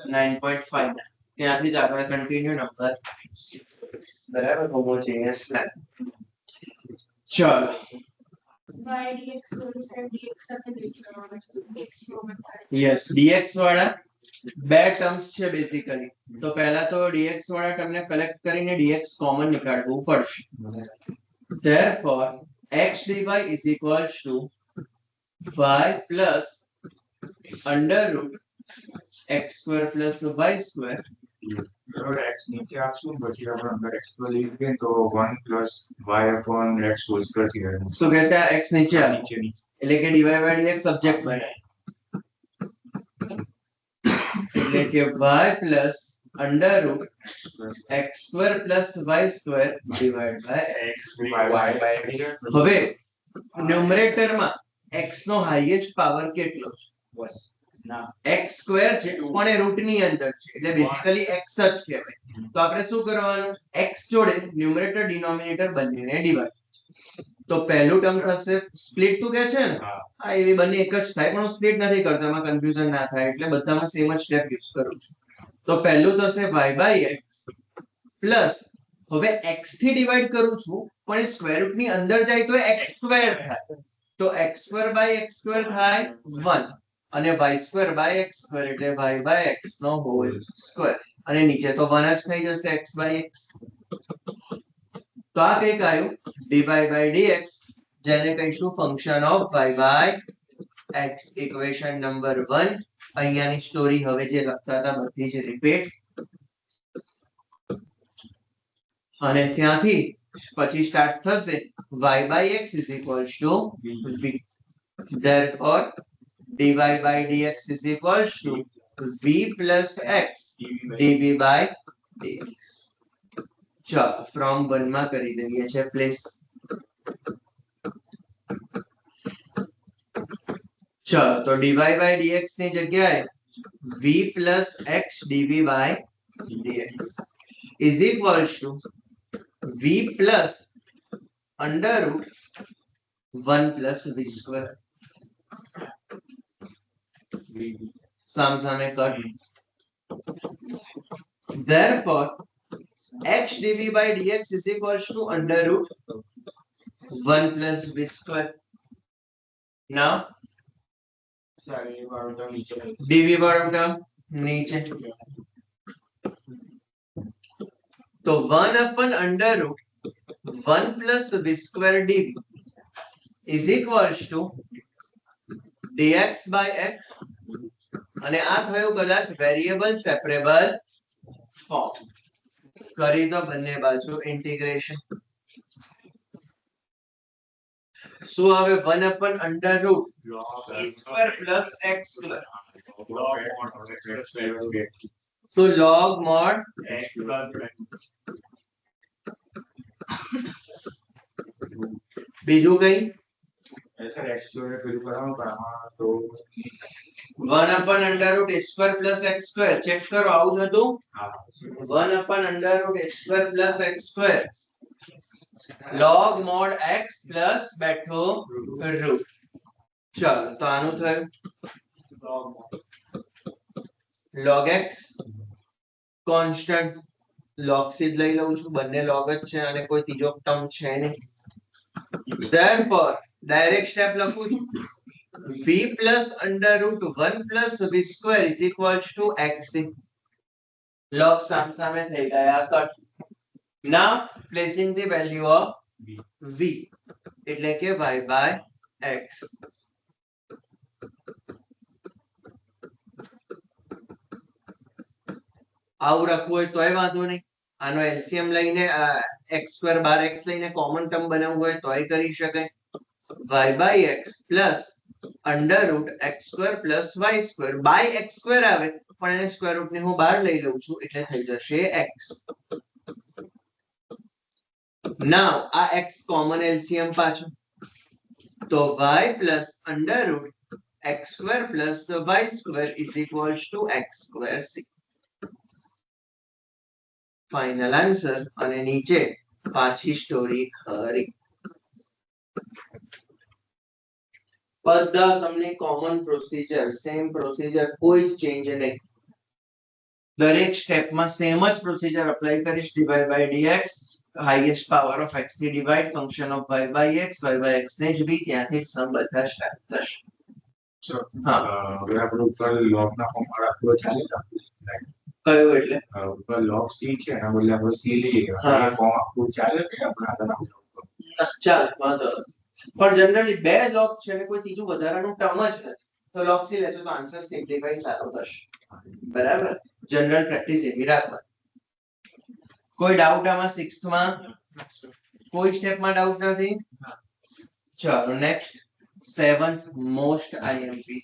9.5 ત્યાંથી જ આપણે કન્ટિન્યુ નંબર બરાબર હોમોજીનિયસ સ્લેબ ચલો યસ dx વાળા બે ટર્મ્સ છે બેઝિકલી તો પહેલા તો dx વાળા ટર્મને કલેક્ટ કરીને dx કોમન નીકાળવું પડશે therefore x dy is equals to y plus under root x square plus y square x नीचे આપશું પછી આપણે અંદર x તો લીધે તો 1 plus y upon x whole square થઈ જાય શું કહેતા x નીચે આવે નીચે એટલે કે dy by dx સબ્જેક્ટ બને એટલે કે y plus under root x square plus y square divided by x હવે ન્યુમરેટર માં x નો હાઈએસ્ટ પાવર કેટલો છે x સ્ક્વેર છે પણ એ રૂટ ની અંદર છે એટલે બેઝિકલી x જ કહેવાય તો આપણે શું કરવાનું x જોડે ન્યુમરેટર ડિનોમિનેટર બંનેને ડિવાઇડ તો પહેલું ટર્મ થશે સ્પ્લિટ તું કે છે ને હા એવી બંને એક જ થાય પણ હું સ્પ્લિટ નથી કરતો એમાં કન્ફ્યુઝન ના થાય એટલે બધામાં સેમ જ સ્ટેપ યુઝ કરું છું તો પહેલું થશે y x પ્લસ હવે x થી ડિવાઇડ કરું છું પણ એ સ્ક્વેર રૂટ ની અંદર જાય તો x સ્ક્વેર થાય તો x square by x square થાય 1 અને y square by x square એટલે y બાય x નો હોલ સ્ક્વેર અને નીચે તો 1 જ થઈ જશે x બાય x તો આ કઈક આવ્યું dy by dx જેને કહીશું function of y by x equation number 1 અહીંયાની સ્ટોરી હવે જે લખતા હતા બધી જ રિપીટ અને ત્યાંથી પછી સ્ટાર્ટ થશે y by x is equals to v therefore dy by dx is equals to v plus x dv by dx ચલો ફ્રોમ 1 માં કરી દઈએ છે પ્લીઝ ચલો તો dy by dx ની જગ્યાએ v plus x dv by dx is equals to v plus under root 1 plus v square સામે cut therefore x dv by dx is equals to under root 1 plus v square now dv વાળો term નીચે તો 1 upon under root 1 plus v square dv is equals to dx by x અને આ થયું કદાચ variable separable form કરી દો બંને બાજુ ઇન્ટિગ્રેશન શું આવે 1 upon under root a square plus x square so log mod x બીજું કઈ સર x જોડે પેલું કરાવો પણ આમાં તો 1 upon under root a square plus x square check કરો આવું જ હતું 1 upon under root a square plus x square log mod x plus બેઠો root ચાલો તો આનું થયું log x કોન્સ્ટન્ટ log સીધ લઈ લઉં છું બંને log જ છે અને કોઈ ત્રીજો ટર્મ છે નહીં therefore ડાયરેક્ટ સ્ટેપ લખું છું v plus under root 1 plus v square is equals to x log સામે થઈ ગયા cut now placing the value of v એટલે કે y by x આવું રાખવું હોય તોય વાંધો નહીં આનો એલસીએમ લઈને x² બાર x લઈને કોમન ટર્મ બનાવવું હોય તોય કરી શકાય y by x plus under root x² plus y² by x² આવે પણ એને સ્ક્વેર રૂટ ને હું બહાર લઈ લઉં છું એટલે થઈ જશે x now આ x કોમન એલસીએમ પાછું તો y plus under root x² plus y² is equals to x² c final answer અને નીચે પાછી સ્ટોરી ખરી બધા તમને કોમન પ્રોસીજર સેમ પ્રોસીજર કોઈ જ ચેન્જ નહીં દરેક સ્ટેપમાં સેમ જ પ્રોસિજર અપ્લાય કરીશ. dy by dx highest power of x થી divide function of y by x ને જ બી ત્યાંથી સમ બધા સ્ટાર્ટ થશે. હા. હવે આપણે ઉપર log ના ફોર્મ માં રાખવો ચાલે ને? કયું એટલે ઉપર log c છે એના બદલે આપણે c લઈએ. હા. એ ફોર્મ આખું ચાલે કે આપણે આગળ ચાલે વાંધો નથી. પણ જનરલી બે લોગ છે ને કોઈ ત્રીજું વધારાનું ટર્મ જ નથી, તો લોગ સી લેશો તો આન્સર સિમ્પ્લિફાઈ સારો થશે. બરાબર, જનરલ પ્રેક્ટિસ એવી રાખવાની. કોઈ ડાઉટ આમાં 6th માં? કોઈ સ્ટેપમાં ડાઉટ નથી? ચલો નેક્સ્ટ 7th મોસ્ટ આઈએમપી.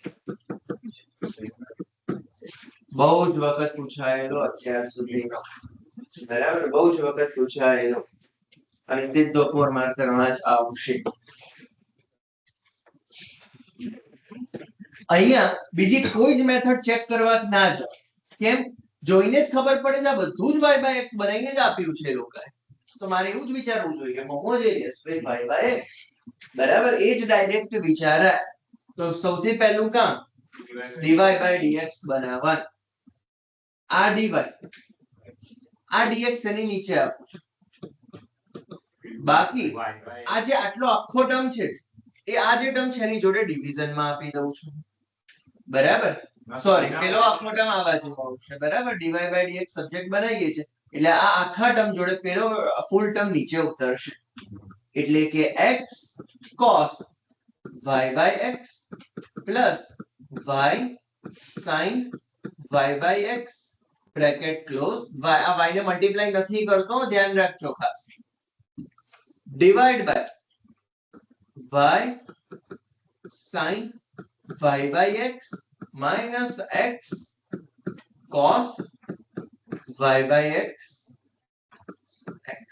બહુ જ વખત પૂછાયેલો અત્યાર સુધીનો. બરાબર, બહુ જ વખત પૂછાયેલો અને સીધો 4 માર્કરમાં જ આવશે. અહીંયા બીજી કોઈ જ મેથડ ચેક કરવા ના જાઓ. કેમ? જોઈને જ ખબર પડે છે આ બધું જ y by x બનાવીને જ આપ્યું છે લોકોએ. તો મારે એવું જ વિચારવું જોઈએ કે હોમોજેનિયસ y by x. બરાબર, એ જ ડાયરેક્ટ વિચારાય. તો સૌથી પહેલું કામ dy by dx બનાવવાનું. આ dy આ dx એની નીચે આપું છું. બાકી આ જે આટલો આખો ટર્મ છે એ આ જે ટર્મ છે એની જોડે ડિવિઝન માં આપી દઉં છું. બરાબર, સોરી પેલો આખો ટર્મ આ બાજુ આવશે. બરાબર, dy by dx સબ્જેક્ટ બનાવીએ છે એટલે આ આખા ટર્મ જોડે પેલો ફૂલ ટર્મ નીચે ઉતરશે. એટલે કે x cos y by x plus y sin y by x bracket close. આ y ને મલ્ટીપ્લાય નથી કરતો, ધ્યાન રાખજો ખાસ. Divide by y sin y by x minus x cos y by x x.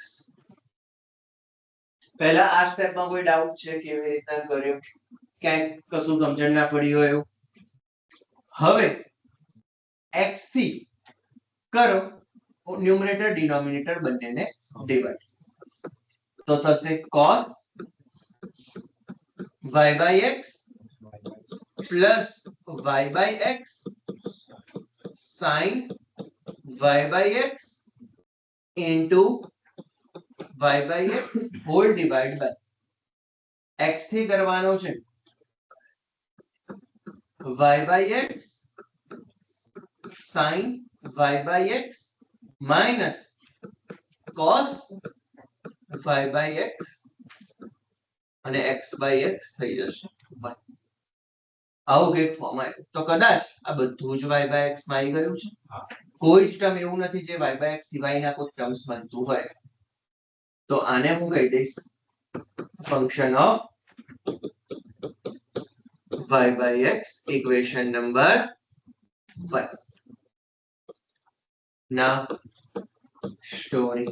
પહેલા આ સ્ટેપમાં કોઈ ડાઉટ છે કેવી રીતના કર્યો? ક્યાંક કશું સમજણ ના પડી હોય એવું? હવે x થી કરો ન્યુમરેટર ડિનોમિનેટર બંનેને ડિવાઈડ. તો થશે cos y by x plus y by x sin y by x into y by x whole divide by x થી કરવાનો છે y by x sin y by x minus cos y by x અને x by x થઈ જશે. આવું કંઈક form આવ્યું. તો કદાચ આ બધું જ y by x માં આવી ગયું છે. કોઈ જ ટર્મ એવું નથી જે y by x સિવાયના કોઈ ટર્મ્સ બનતું હોય. તો આને હું કહી દઈશ function of y by x equation number 1. ના સ્ટોરી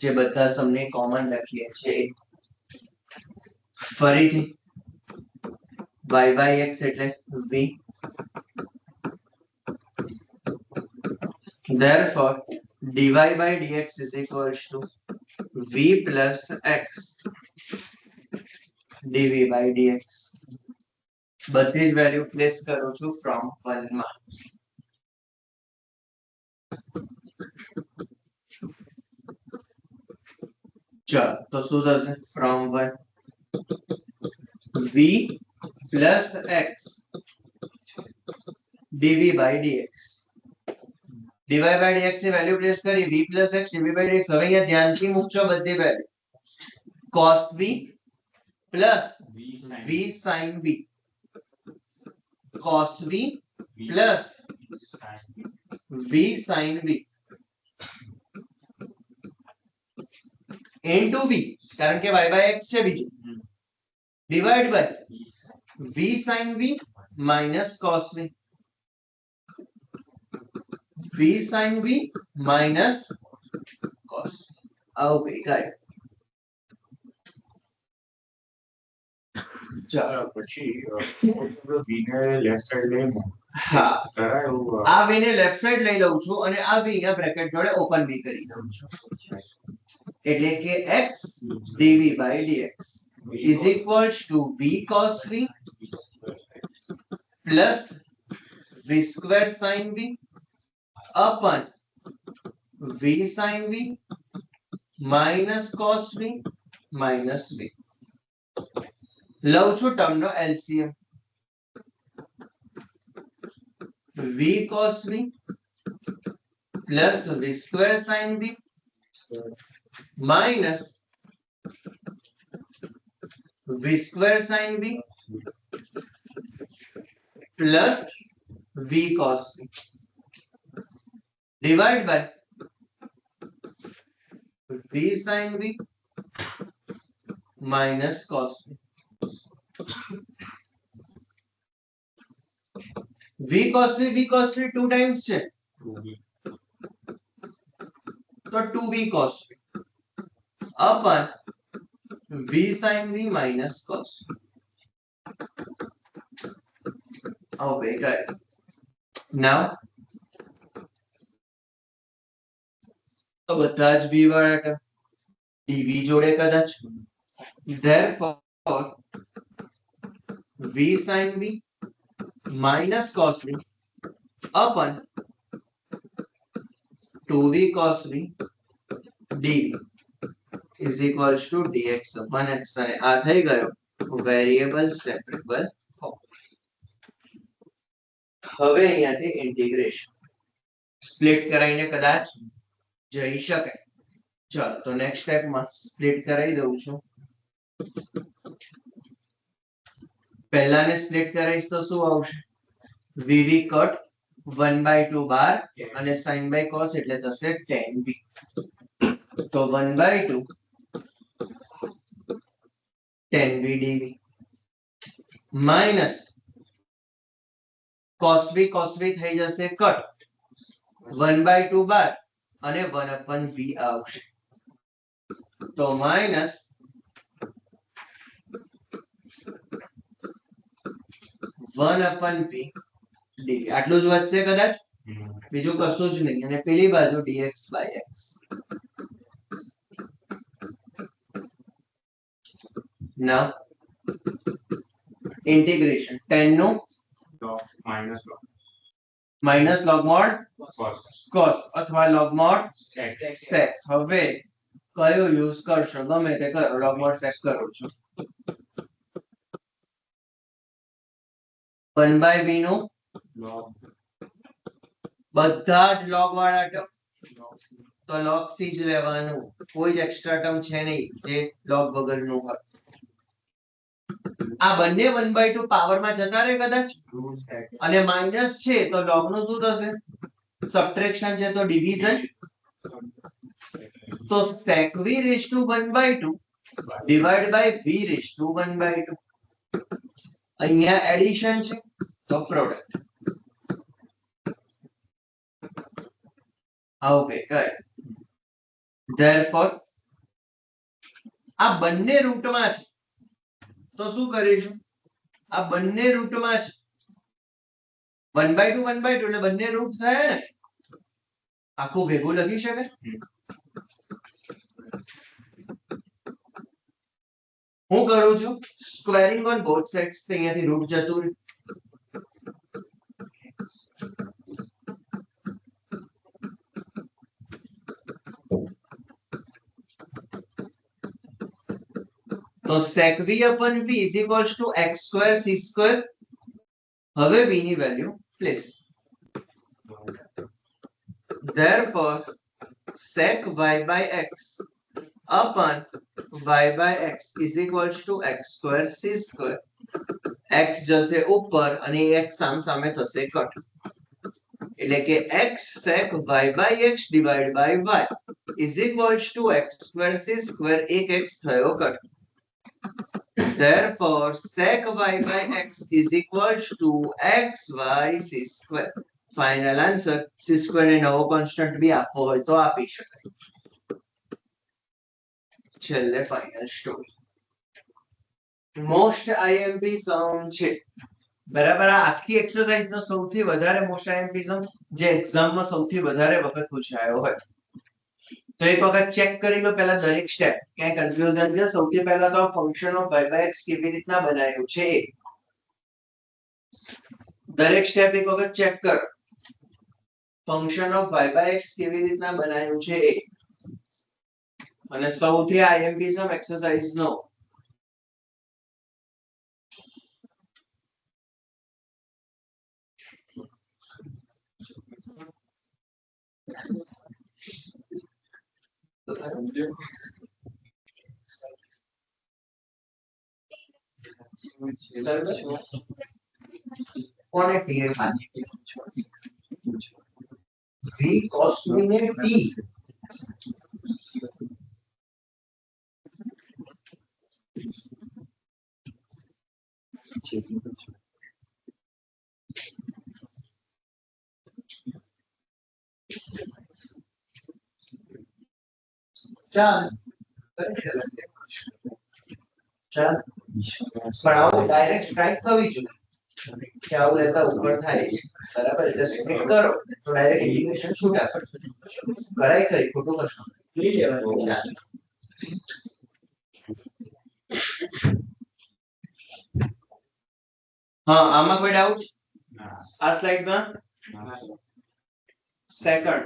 જે બધા સમને કોમન લખીએ છીએ ફરીથી y by x એટલે v. therefore dy by dx is equals to v plus x dv by dx. બધી જ વેલ્યુ પ્લેસ કરું છું ફ્રોમ 1 માં. ચાલો તો શું થશે? From 1 v plus x dv by dx. dy by dx ની વેલ્યુ પ્લેસ કરી v plus x dv by dx. હવે અહીંયા ધ્યાનથી મૂકજો બધી value. cos v plus v sin v, cos v plus v sin v into v કારણ કે y by x છે બીજું, divide by v sin v minus cos v, v sin v minus cos. આવું કઈ થાય. ચાલો પછી v ને લેફ્ટ સાઈડ લઈને હા કરાયું આ v ને લેફ્ટ સાઈડ લઈ લઉં છું અને આ v અહીંયા બ્રેકેટ જોડે ઓપન v કરી દઉં છું. એટલે કે x dv by dx is equals to v cos v plus v square sin v upon v sin v minus cos v minus v. લઉં છું term no LCM. v cos v plus v square sin v minus v square sin v plus v cos v divide by v sin v minus cos v. v cos v 2 times છે તો 2v cos v upon v sin v minus cos v. Okay, right. Now તો બધા જ v વાળા term dv જોડે કદાચ therefore v sin v minus cos v upon 2v cos v dv is equals to dx upon x. અને આ થઈ ગયો વેરિયેબલ સેપરેબલ ફોર્મ. હવે અહીંયાથી ઇન્ટિગ્રેશન સ્પ્લિટ કરાઈને કદાચ જઈ શકે. ચાલો તો નેક્સ્ટ સ્ટેપમાં સ્પ્લિટ કરાવી દઉં છું. પહેલાને સ્પ્લિટ કરાવીશ તો શું આવશે? vv કટ 1/2 બાર અને sin by cos એટલે થશે tan v. તો 1/2 tan v dv minus cos v થઈ જશે કટ 1/2 બાર અને 1/v આવશે. તો માઇનસ 1/v dv આટલું જ વધશે કદાચ, બીજું કશું જ નહીં. અને પેલી બાજુ dx by x. now integration tan નું minus log mod cos અથવા log mod sec. હવે કયો યુઝ કરશો? ગમે તે કરો, log mod sec કરો છો. 1/v નું બધા જ log વાળા ટર્મ તો log c જ લેવાનું. કોઈ જ એક્સ્ટ્રા ટર્મ છે નહીં જે log વગરનું હોય. આ બંને 1/2 પાવર માં જતા રહે કદાચ, અને માઇનસ છે તો log નું શું થશે? સબટ્રેક્શન છે તો ડિવિઝન. તો sec v raised to 1/2 divided by v raised to 1/2. અહીંયા એડિશન છે તો પ્રોડક્ટ. Okay, right. Therefore આ બંને રૂટમાં છે તો શું કરીશું? આ બંને રૂટમાં છે 1/2 એટલે બંને રૂટ થયા ને, આખું ભેગું લખી શકે. હું કરું છું સ્ક્વેરિંગ ઓન બોથ સાઇડ્સ. તો અહીંયાથી રૂટ જતું રહ્યું. તો sec v upon v is equals to x square c square. હવે v ની value place. therefore sec y by x upon y by x is equals to x square c square. x જશે ઉપર અને x સામે થશે cut. એટલે કે x sec y by x divided by y is equals to x square c square. એક x થયો cut. therefore sec y by x is equals to xy c square. final answer c square ને નવો constant બી આપવો હોય તો આપી શકાય. છેલ્લે ફાઇનલ સ્ટોરી. મોસ્ટ આઈએમપી સમ છે બરાબર. આ આખી એક્સરસાઇઝ નો સૌથી વધારે મોસ્ટ આઈએમપી સમ જે એક્ઝામમાં સૌથી વધારે વખત પૂછાયો હોય. તો એક વખત ચેક કરી લો પહેલા દરેક સ્ટેપ, ક્યાંય કન્ફ્યુઝન છે. સૌથી પહેલા તો function of y by x કેવી રીતના બનાવ્યું છે. દરેક સ્ટેપ એક વખત ચેક કરો. ફંક્શન ઓફ y/x કેવી રીતના બનાવ્યું છે એ. અને સૌથી આઈએમપી સમ એક્સરસાઇઝ નો કોને ટીએ માની v cos ને t ચાલ ચાલ પણ આવું ડાયરેક્ટ સ્ટ્રાઇક થવી જોઈએ કે આવું લેતા ઉપર થાય છે. બરાબર એટલે સ્પ્લિટ કરો તો ડાયરેક્ટ ઇન્ટિગ્રેશન છૂટા કરજો કરાય કરી ખોટું કશું ચાલ. હા આમાં કોઈ ડાઉટ ના આ સ્લાઇડમાં ના સેકન્ડ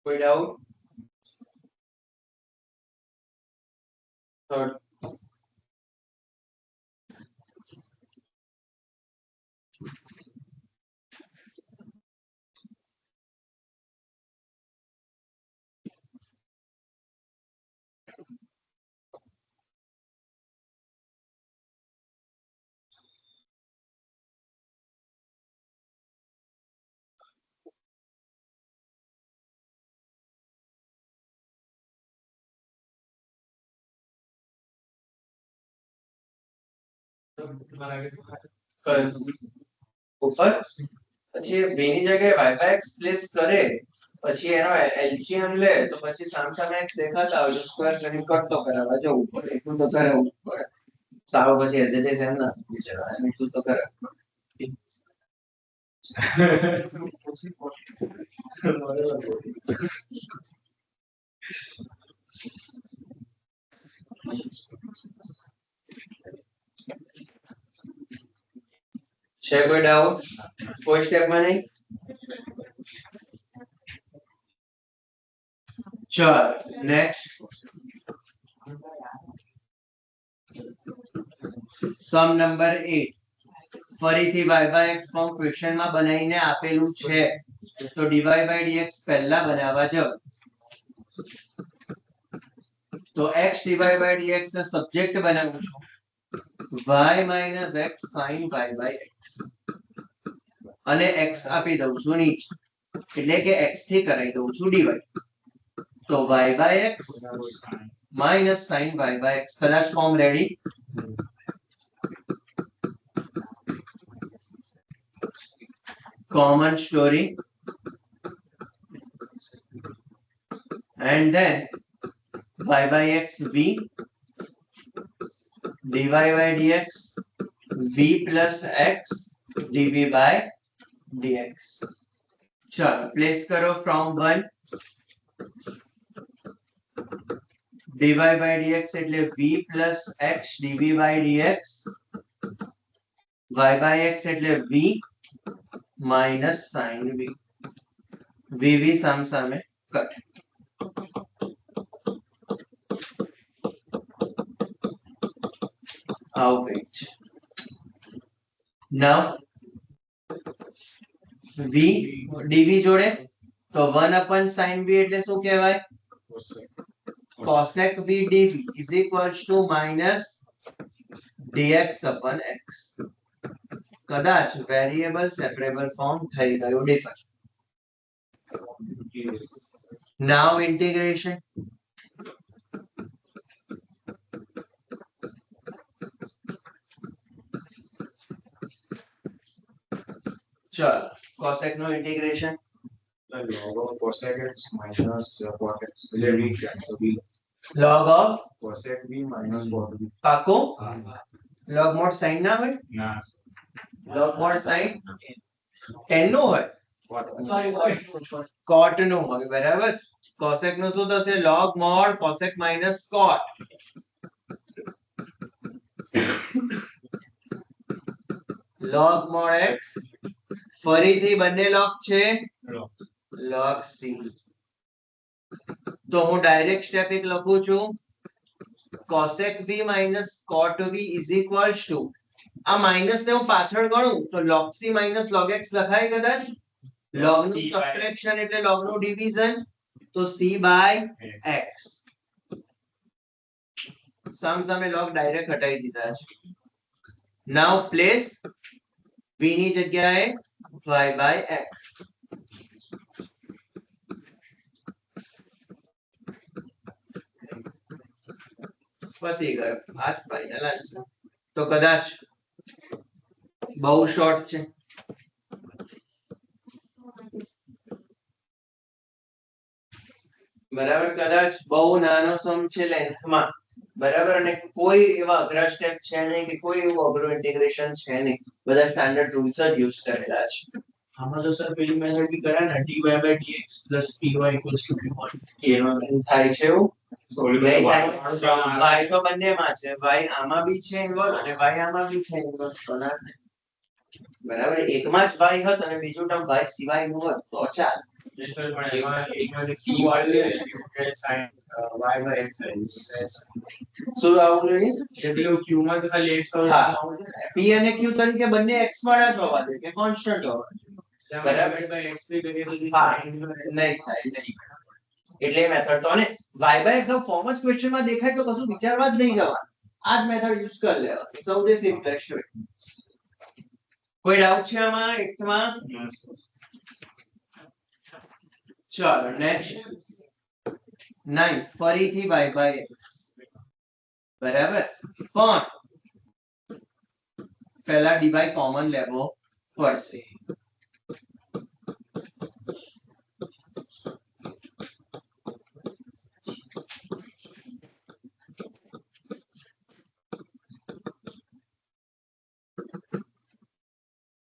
કોઈ ડાઉટ થર્ડ ઉપર પછી b ની જગ્યાએ y/x પ્લેસ કરે પછી એનો એલસીએમ લે તો પછી સામસામે x દેખાતા હોય તો સ્ક્વેર કરીને કટ તો કરાવવા જવું પડે એટલું તો કરાવવું પડે સાવ પછી એઝ ઇટ ઇઝ એમ ના વિચારવા એટલું તો કરાવવું છે કોઈ ડાઉટ કોઈ સ્ટેપમાં નહીં ચાલ નેક્સ્ટ સમ નંબર 8 ફરીથી y/x ફોર્મ ક્વેશ્ચનમાં બનાવીને આપેલું છે તો dy/dx પહેલા બનાવવા જાવ તો x dy/dx ને સબ્જેક્ટ બનાવું છું y - x sin y/x અને x આપી દઉં છું નીચે એટલે કે x થી કરાવી દઉં છું dy તો y/x - sin y/x કદાચ form ready common story and then y/x v dy/dx v plus x dv/dx चलो प्लेस करो फ्रॉम 1 dy/dx એટલે v plus x dv/dx y/x એટલે v minus sin v vv સામસામે કટ આવું કંઈક છે નાઉ v dv જોડે તો 1 sin v એટલે શું કહેવાય cosec v dv is equals to minus dx upon x. કદાચ વેરિયેબલ સેપરેબલ ફોર્મ થઈ ગયું ડિફર. નાઉ ઇન્ટિગ્રેશન. ચલો cosec નું integration. log of cosec x minus cot x એટલે v છે તો v log of cosec v minus cot v પાકો log mod sin ના હોય. ના log mod sin tan નું હોય. cot cot નું હોય બરાબર. cosec નું શું થશે log mod cosec minus cot. log mod x ફરીથી બંને log છે log c. તો હું ડાયરેક્ટ સ્ટેપ એક લખું છું cosec v minus cot v is equals to આ માઈનસ ને હું પાછળ ગણું તો log c minus log x લખાય કદાચ. log નું સબટ્રેક્શન એટલે log નું ડિવિઝન તો c by x. સામે log ડાયરેક્ટ હટાવી દીધા છે. નાઉ પ્લેસ v ની જગ્યાએ y by x. પતી ગયો આ ફાઇનલ આન્સર. તો કદાચ બહુ શોર્ટ છે. બરાબર કદાચ બહુ નાનો સમ છે લેન્થમાં બરાબર અને કોઈ એવા અઘરા સ્ટેપ છે નહીં કે કોઈ એવું અઘરું ઇન્ટિગ્રેશન છે નહીં. બધા સ્ટાન્ડર્ડ રૂલ્સ જ યુઝ કરેલા છે. આમાં તો સર પેલી મેથડ બી કરાય ને dy by dx plus py equals to q1. એનો થાય છે એવું નહીં થાય. સોલ્યુશન y તો બંનેમાં છે. y આમાં બી છે ઇન્વોલ્વ અને y આમાં બી છે ઇન્વોલ્વ. બરાબર એકમાં જ y હોત અને બીજું ટર્મ y સિવાયનું હોત તો ચાલે. પણ એમાં q વાળી કે sin y by x શું આવવું જોઈએ એટલે q માં તો ખાલી x હા p અને q તરીકે બંને x વાળા જ હોવા જોઈએ કે કોન્સ્ટન્ટ હોવા જોઈએ. બરાબર by x થી કરીએ તો હા નહીં થાય નહીં. એટલે મેથડ તો અને y by x ફોર્મ જ ક્વેશ્ચન માં દેખાય તો કશું વિચારવા જ નહીં જવાનું. આ જ મેથડ યુઝ કરી લેવાની સૌથી સિમ્પલેસ્ટ વે. કોઈ ડાઉટ છે આમાં એકમાં. ચાલો નેક્સ્ટ 9 ફરીથી y by x બરાબર પણ પહેલા dy કોમન લેવો પડશે.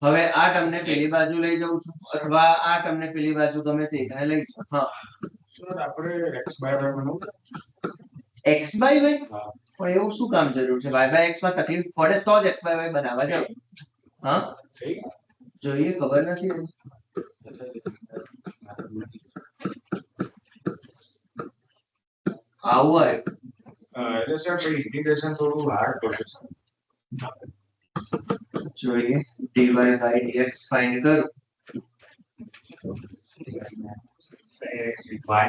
હવે આ ટર્મને પેલી બાજુ લઈ જાઉં છું અથવા આ ટર્મને પેલી બાજુ ગમે તે એકને લઈ જાઓ. હા સર આપણે x by y બનાવું x by y હા પણ એવું શું કામ જરૂર છે y by x માં તકલીફ પડે તો જ x by y બનાવવા જાવ. હા જોઈએ ખબર નથી આવું હોય એટલે સર પછી ઇન્ટિગ્રેશન થોડું હાર્ડ પડશે સર જોઈએ dy by dx ફાઇન્ડ કરો. y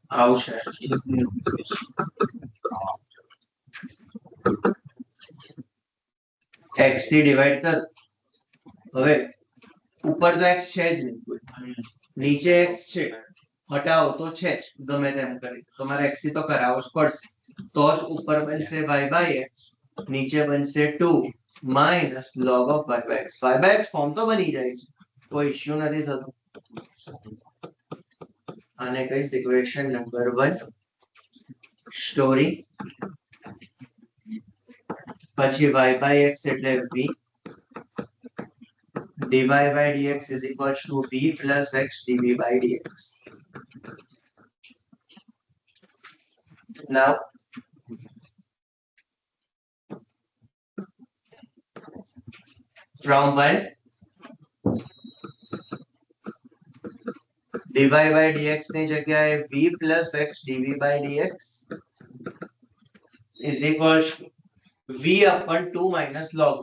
આવશે x થી ડિવાઈડ કર. હવે ઉપર તો x છે જ નહીં કોઈ. નીચે x છે હટાવો તો છે જ ગમે તેમ કરી તમારે x થી તો કરાવવો જ પડશે તો જ ઉપર બનશે y by x નીચે બનશે 2 minus log of y by x. y by x form તો બની જાય છે કોઈ ઇશ્યુ નથી થતો. આને કઈ ઇક્વેશન નંબર 1 સ્ટોરી. પછી y by x એટલે v dy by dx is equals to v plus x dv by dx. Now from 1 dy by dx ની જગ્યાએ v plus x dv by dx is equals to v upon 2 minus log.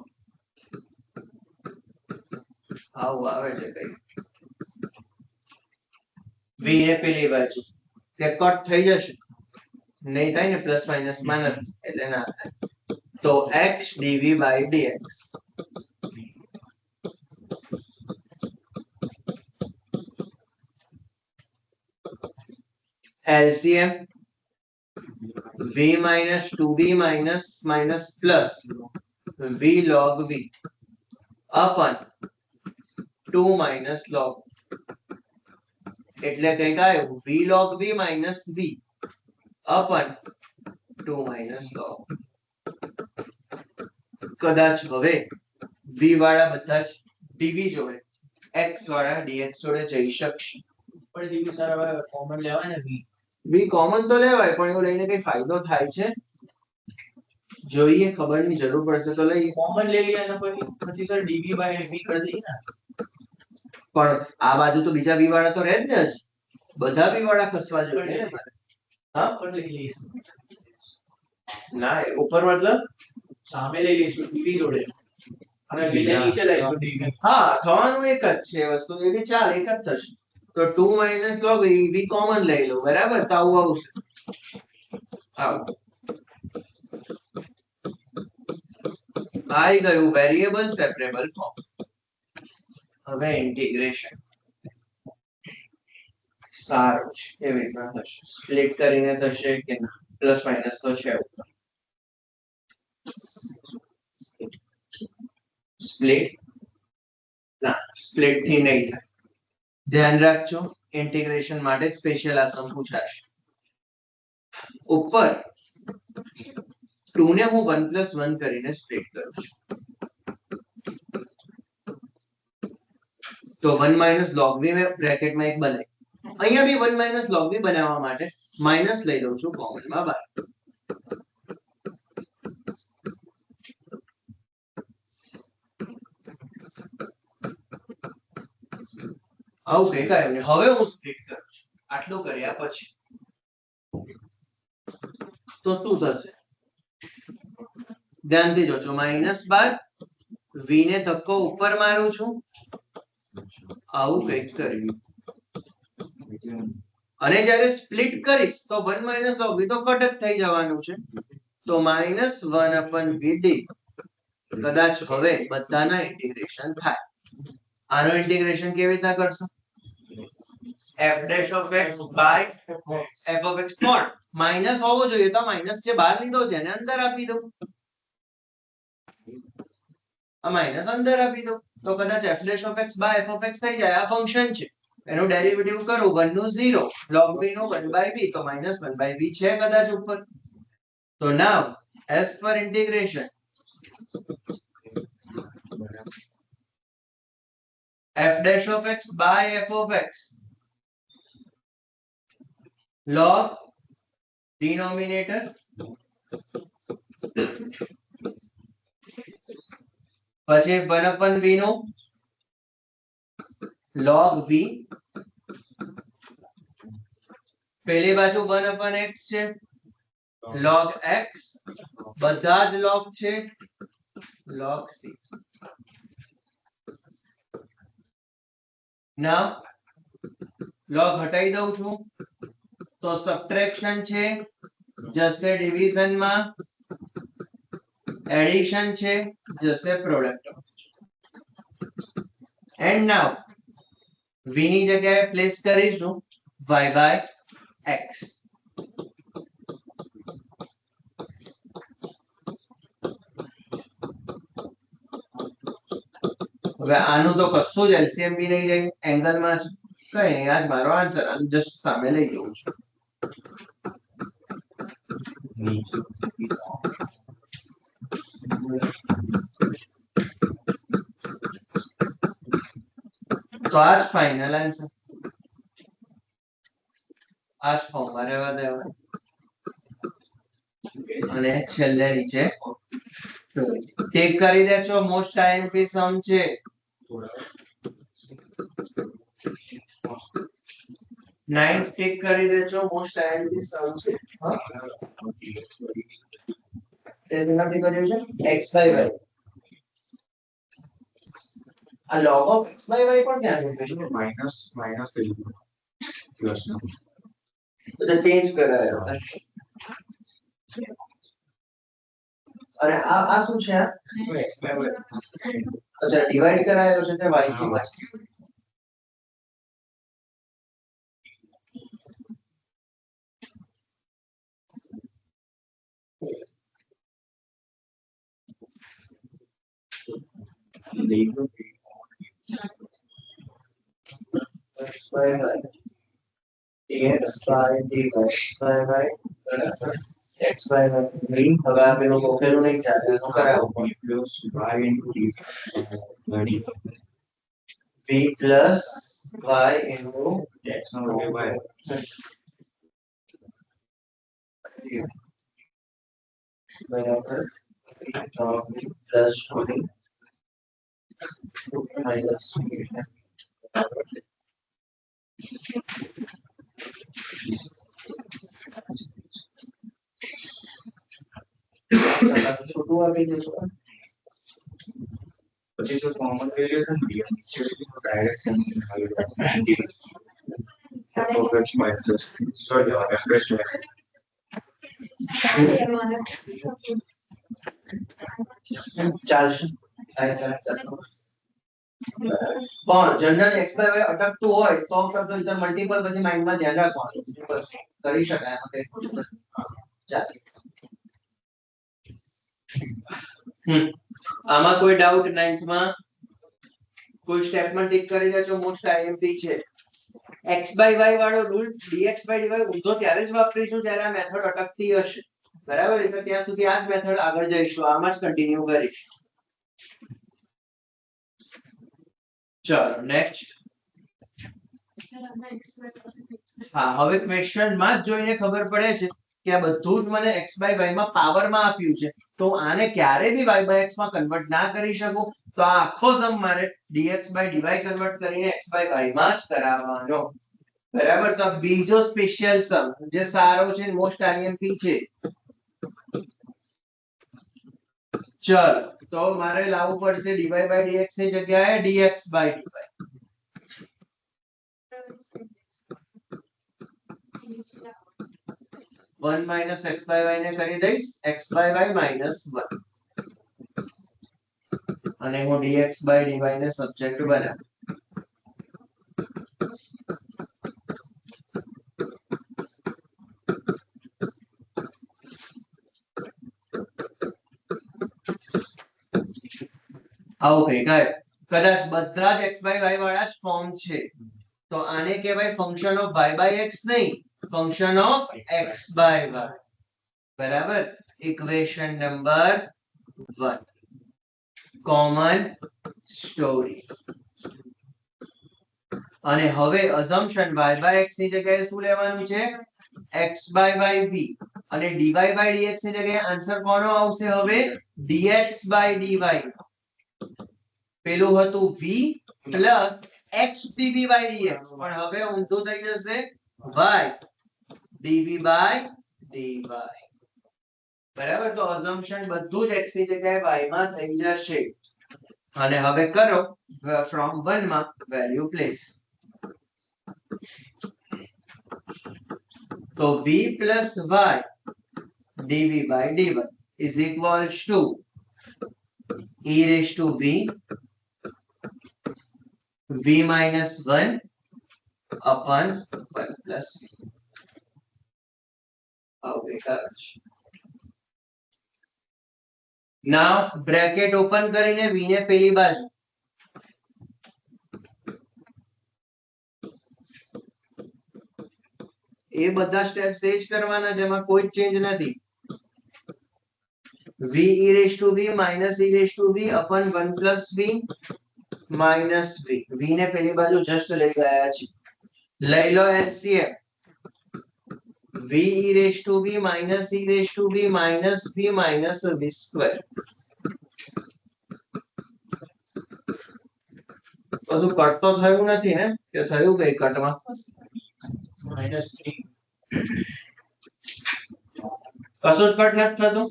આવું આવે છે કઈ v ને પેલી બાજુ તે કટ થઈ જશે, નહીં થાય ને, પ્લસ માઇનસ માં નથી એટલે ના થાય. તો x dv by dx LCM v minus 2b minus minus plus v log v upon 2 minus log, એટલે કઈક આવ્યું v log v minus v upon 2 minus log. કદાચ હવે v વાળા બધા જ dv જોડે x વાળા dx જોડે જઈ શકશે. ઉપરથી બી સારા કોમન લેવાય ને v. v કોમન તો લેવાય પણ એવું લઈને કઈ ફાયદો થાય છે જોઈએ, ખબરની જરૂર પડશે તો લઈએ. કોમન લઈ લઈએ અને પછી સર dv by v કરી દઈએ ને. પણ આ બાજુ તો બીજા v વાળા તો રહે જ ને, હજી બધા v વાળા ખસવા જોઈએ ને મારે. હા પણ લઈ લઈએ ના ઉપર મતલબ સામે લઈ લઈશું dv જોડે અને v ને નીચે લઈશું dv. હા થવાનું એક જ છે વસ્તુ, એ બી ચાલ એક જ થશે. તો 2 minus log એ બી કોમન લઈ લો, બરાબર? તો આવું આવશે. આવું આવી ગયું વેરિયેબલ સેપરેબલ ફોર્મ. હવે ઇન્ટિગ્રેશન સારું છે, એવી રીતના થશે. સ્પ્લિટ કરીને થશે કે ના, પ્લસ માઇનસ તો છે ઉપર. સ્પ્લિટ ના, સ્પ્લિટ થી નહીં થાય. ધ્યાન રાખજો, ઇન્ટિગ્રેશન માટે સ્પેશિયલ આસમ પૂછાશે. ઉપર 2 ને હું 1 + 1 કરીને સ્પ્લિટ કરું છું, તો 1 - log v મેં બ્રેકેટમાં એક બનાવી. અહીંયા બી 1 - log v બનાવવા માટે માઈનસ લઈ લઉં છું કોમનમાં બહાર. આવું કઈ કાંઈ નહીં. હવે હું સ્પ્લિટ કરું છું આટલું કર્યા પછી. તો શું થશે? ધ્યાનથી જોજો, -12 v ને ધક્કો ઉપર મારું છું, આવું કંઈક કર્યું. અને જ્યારે સ્પ્લિટ કરીશ તો 1 - log v તો કટ જ થઈ જવાનું છે, તો -1/vd. કદાચ હવે બધાના ઇન્ટિગ્રેશન થાય. આનો ઇન્ટિગ્રેશન કેવી રીતના કરશો? f' of x by f of x. પણ માઈનસ હોવો જોઈએ, તો માઈનસ જે બહાર લીધો છે એને અંદર આપી દઉં. આ માઈનસ અંદર આપી દઉં તો કદાચ f' of x by f of x થઈ જાય. આ ફંક્શન છે, એનું ડેરિવેટિવ કરું 1 નું 0, log v નું 1/v, તો -1/v છે કદાચ ઉપર. તો નાવ as per integration f' of x by f of x log denominator પછી 1/v નું log v, પેલી બાજુ 1/x છે, log x, બધા જ log છે, log c. નામ log હટાઈ દઉં છું તો સબટ્રેક્શન છે, જશે ડિવિઝન માં, એડિશન છે, જશે પ્રોડક્ટ. એન્ડ નાઉ v ની જગ્યાએ પ્લેસ કરીશું y by x. હવે આનું તો કશું જ એલસીએમ બી નહીં જાય, એંગલમાં છે, કઈ નહીં, આજ મારો આન્સર. આને જસ્ટ સામે લઈ જવું છું. તો આજ ફાઇનલ આન્સર, આજ ફોર્મમાં રહેવા દેવા. અને છેલ્લે નીચે ટેક કરી દેજો, મોસ્ટ આઈએમપી સમ છે. 9 ટેક કરી દેજો, મોસ્ટ આઈએમપી સમ છે. એનાથી કર્યું છે x by y. આ log of x by y પણ ક્યાં છે? માઇનસ થઈ ગયું. પ્લસ તો ચેન્જ કરાયો અને આ શું છે આ? અચ્છા ડિવાઈડ કરાયો છે તે y થી y. x by y dx by dy by y બરાબર x by y હવે આ પેલું ગોખેલું નહીં ચાલે એનું કરાવો plus y into v plus y into x નો બરાબર બરાબર plus 20 minus છોટું આપી દેશો પછી જો common variable direction focus minus sorry express ચાલશે પણ જનરલ x by y અટકતું હોય તો કરતો ઇધર મલ્ટીપલ પછી માઇન્ડમાં ધ્યાન રાખવાનું બીજું બસ કરી શકાય એમાં કઈ ખોટું નથી. ચાલે આમાં કોઈ ડાઉટ 9th માં કોઈ સ્ટેપમાં ટીક કરી દેજો મોસ્ટ આઈએમપી છે x by y વાળો રૂલ dx by dy ઊંધો ત્યારે જ વાપરીશું જ્યારે આ મેથડ અટકતી હશે બરાબર એટલે ત્યાં સુધી આ જ મેથડ આગળ જઈશું આમાં જ કન્ટિન્યુ કરીશ ચલો નેક્સ્ટ હા હવે ક્વેશ્ચન માં જ જોઈને ખબર પડે છે કે આ બધું જ મને x by y માં પાવર માં આપ્યું છે તો આને ક્યારે બી y by x માં કન્વર્ટ ના કરી શકું તો આ આખો સમ મારે dx by dy કન્વર્ટ કરીને x by y માં જ કરાવવાનો બરાબર તો આ બીજો સ્પેશિયલ સમ જે સારો છે મોસ્ટ આઈએમપી છે ચલો તો મારે લાવવું પડશે dy by dx ની જગ્યાએ dx by dy 1 minus x by y ને કરી દઈશ x by y minus 1 અને હું dx by dy ને સબ્જેક્ટ બનાવું આવું કઈ કાય કદાચ બધા જ x by y વાળા જ ફોર્મ છે તો આને કહેવાય function of y by x નહીં function of x by y બરાબર ઇક્વેશન નંબર 1 કોમન સ્ટોરી અને હવે અઝમ્પશન y by x ની જગ્યાએ શું લેવાનું છે x by y v અને dy by dx ની જગ્યાએ આન્સર કોનો આવશે હવે dx by dy પેલું હતું v plus x dv by dx પણ હવે ઊંધું થઈ જશે y dv by dy બરાબર તો અઝમ્પશન બધું જ x ની જગ્યાએ y માં થઈ જશે અને હવે કરો ફ્રોમ 1 માં વેલ્યુ પ્લેસ તો v plus y dv by dy is equals to e raised to v minus 1 upon 1 plus v. Okay, guys. Now bracket open કરીને v ને પેલી બાજુ એ બધા સ્ટેપ્સ એ જ કરવાના છે એમાં કોઈ ચેન્જ નથી v e raised to v minus e raised to v upon 1 plus v minus v v ને પેલી બાજુ જસ્ટ લઈ ગયા છે લઈ લો LCM v e raised to v minus e raised to v minus v minus v square કશું cut તો થયું નથી ને કે થયું કઈ કટમાં -3 કશું જ કટ નથી થતું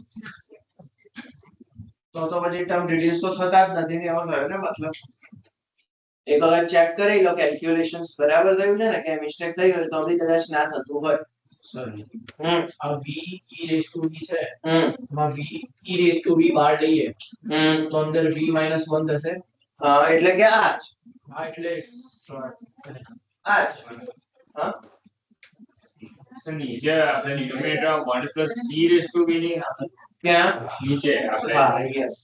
તો પછી ટર્મ રિડ્યુસ તો થતા જ નથી ને એવો થયો ને મતલબ એક વખત ચેક કરી લો કેલ્ક્યુલેશન્સ બરાબર થયું છે ને કે મિસ્ટેક થઈ હોય તો બી કદાચ ના થતું હોય. Sorry. હમ આ v e raised to v છે હમ માં v e raised to v બહાર લઈએ હમ તો અંદર v minus 1 થશે. હા એટલે કે આ જ હા એટલે આ જ હા તો નીચે આપણે numerator 1 plus e raise to b ની ક્યાં નીચે આપણે હા yes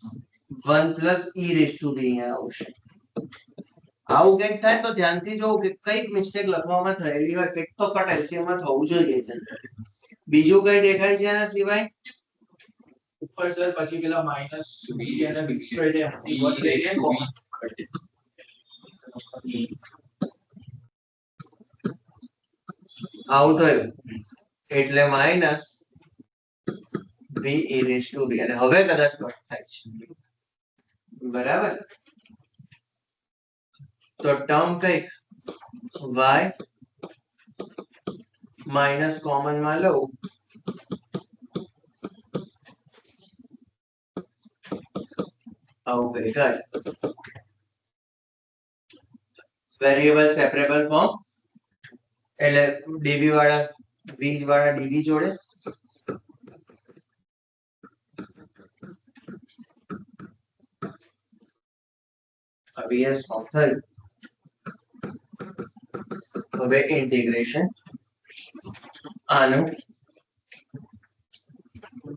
1 plus e raise to b અહીંયા આવશે. આવું કંઈક થાય તો ધ્યાનથી જોવું કે કઈક મિસ્ટેક લખવામાં થયેલી હોય કંઈક તો કટ એલસીએમ માં થવું જોઈએ. બીજું કઈ દેખાય છે એના સિવાય ઉપર સર પછી પેલા માઈનસ v અને v સ્ક્વેર એમથી 1 લઈએ કોમન. આવું થયું એટલે minus v e raised to b અને હવે કદાચ કટ થાય છે બરાબર. તો ટર્મ કઈક y માઇનસ કોમન માં લઉં આવું કઈક વેરિયેબલ સેપરેબલ ફોર્મ એટલે dv વાળા v વાળા dv જોડે vs ફોર્મ થયું. હવે ઇન્ટિગ્રેશન આનું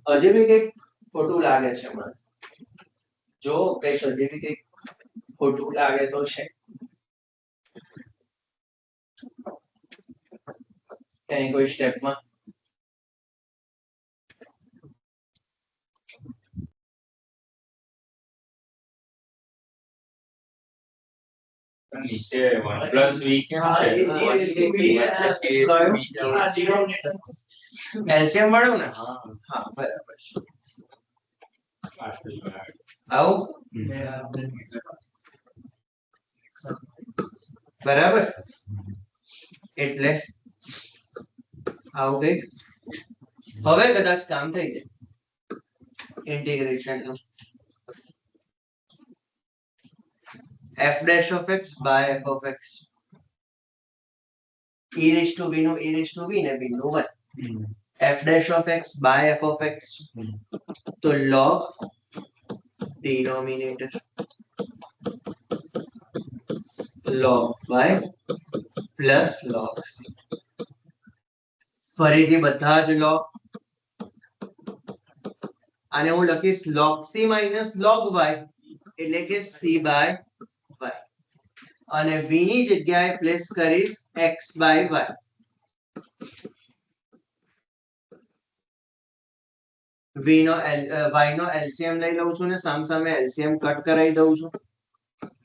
હજી બી કઈક ખોટું લાગે છે મને. જો કઈક હજી બી કઈક ખોટું લાગે તો છે કઈ કોઈ સ્ટેપમાં નીચે 1 પ્લસ v કેમ હા, છે? એ raised to b આ denominator એલસીએમ મળ્યું ને હા હા બરાબર છે પાછળ આવું બરાબર એટલે આવું કઈક હવે કદાચ કામ થઈ જાય ઇન્ટિગ્રેશન નું f dash of x by f of x e raised to b નું e raised to b ને b નું 1 f dash of x by f of x તો log denominator log y plus log c ફરીથી બધા જ log આને હું લખીશ log c minus log y એટલે કે c by y અને v ની જગ્યાએ પ્લેસ કરીશ x by y v no y no LCM લઈ લઉં છું ને સામસામે LCM કટ કરાવી દઉં છું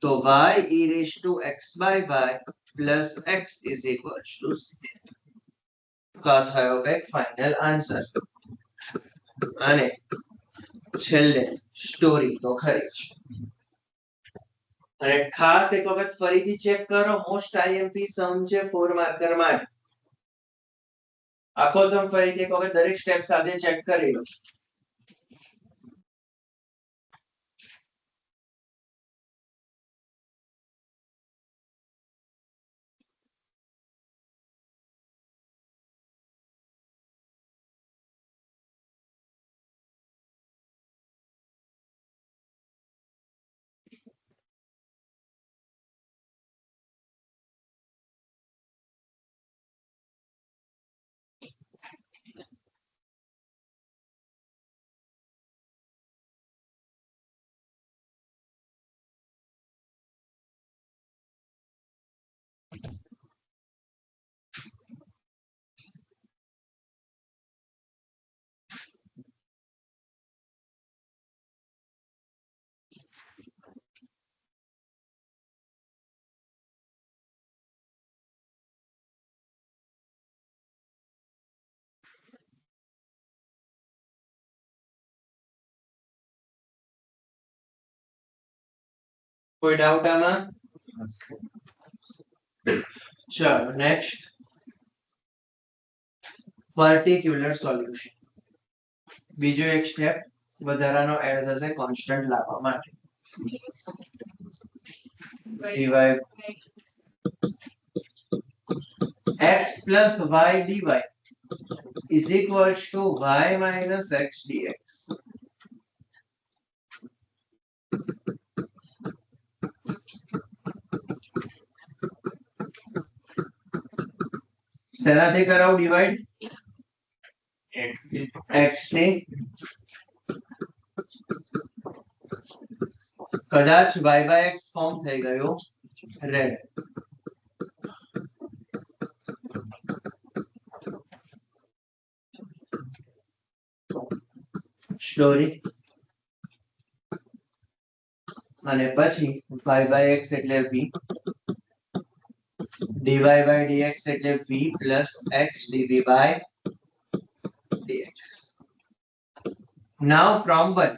તો y e raised to x by y plus x is equals to c. તો આ થયો કઈક ફાઇનલ આન્સર. અને છેલ્લે સ્ટોરી તો ખરી જ અને ખાસ એક વખત ફરીથી ચેક કરો મોસ્ટ આઈએમપી સમ છે 4 માર્કર માટે આખો સમ ફરીથી એક વખત દરેક સ્ટેપ સાથે ચેક કરી લો. કોઈ ડાઉટ આમાં? ચલો નેક્સ્ટ પર્ટિક્યુલર સોલ્યુશન બીજો એક સ્ટેપ વધારાનો એડ થશે કોન્સ્ટન્ટ લાવવા માટે divide x plus y dy is equals to y minus x dx. શેનાથી કરાવું ડિવાઈડ? x ને કદાચ y by x ફોર્મ થઈ ગયો રેડ. સ્ટોરી અને પછી y by x એટલે v, dy by dx એટલે v plus x dv by dx. Now from 1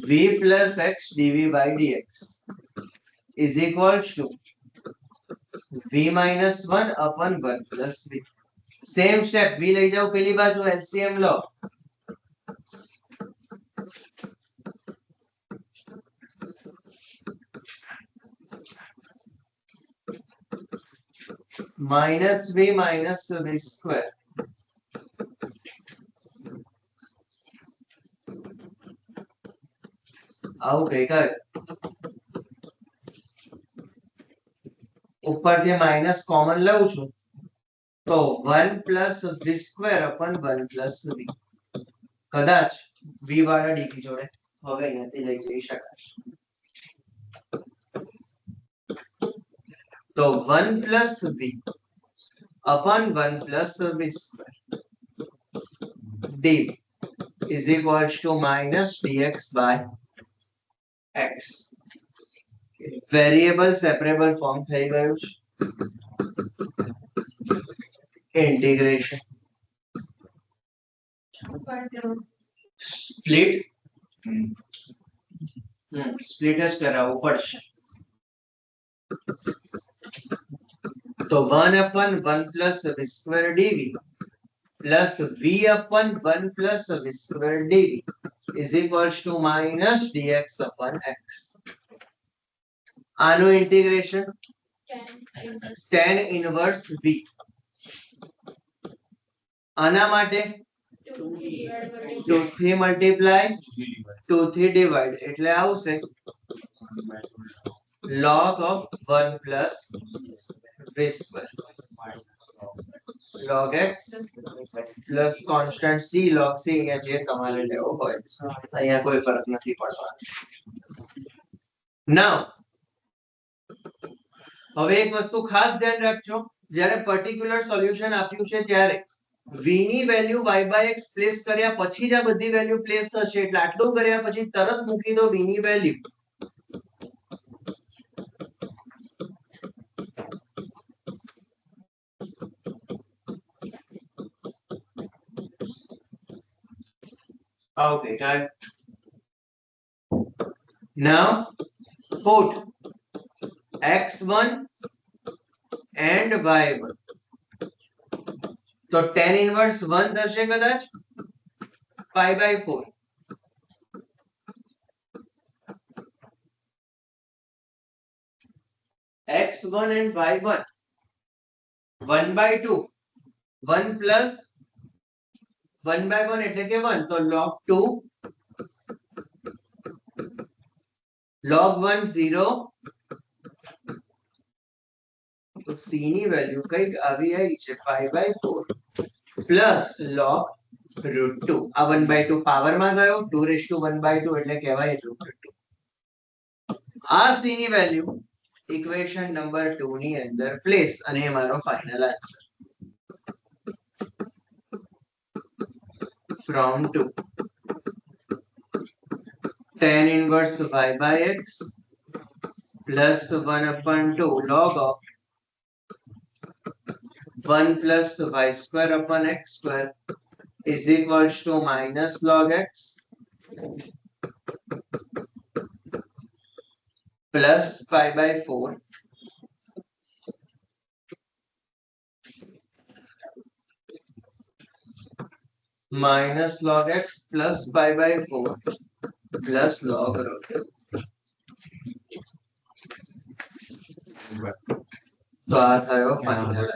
v plus x dv by dx is equals to v minus 1 upon 1 plus v. Same step, v લઈ જાઓ પેલી બાજુ, LCM લો. minus v minus v square આવું કઈ કર ઉપરથી minus common લઉં છું તો 1 plus v square upon 1 plus v. કદાચ v વાળા dv જોડે હવે અહીંયાથી લઈ જઈ શકાય તો 1 plus v upon 1 plus v square dv is equals to minus dx by x. Variable separable form થઈ ગયું છે. ઇન્ટિગ્રેશન સ્પ્લિટ સ્પ્લિટ જ કરાવવું પડશે. તો 1 upon 1 plus v square dv plus v upon 1 plus v square dv is equals to minus dx upon x. આનું integration tan inverse v. આના માટે 2 થી મલ્ટીપ્લાય 2 થી ડિવાઈડ એટલે આવશે log of 1 plus v square log x plus constant c log c. અહીંયા જે તમારે લેવો હોય અહીંયા કોઈ ફરક નથી પડવાનો. નાઉ હવે એક વસ્તુ ખાસ ધ્યાન રાખજો, જ્યારે પર્ટિક્યુલર સોલ્યુશન આપ્યું છે ત્યારે v ની value y by x place કર્યા પછી જ આ બધી વેલ્યુ પ્લેસ થશે. એટલે આટલું કર્યા પછી તરત મૂકી દો v ની value. Okay, got it. Now put x1 and y1. તો tan inverse 1 થશે કદાચ pi by 4. x1 and y1 1 by 2 1 plus 1 by 1 એટલે કે 1 તો log 2 log 1 0. તો c ની વેલ્યુ કઈક આવી આવી છે pi by 4 plus log root 2. આ 1 by 2 પાવર માં ગયો 2 raised to 1 by 2 એટલે કહેવાય root 2. આ c ની વેલ્યુ ઇક્વેશન નંબર 2 ની અંદર પ્લેસ અને એ મારો final answer. from 2 tan inverse y by x plus 1 upon 2 log of 1 plus y square upon x square is equals to minus log x plus pi by 4 minus log x plus pi by 4 plus log rho. તો આ થયો final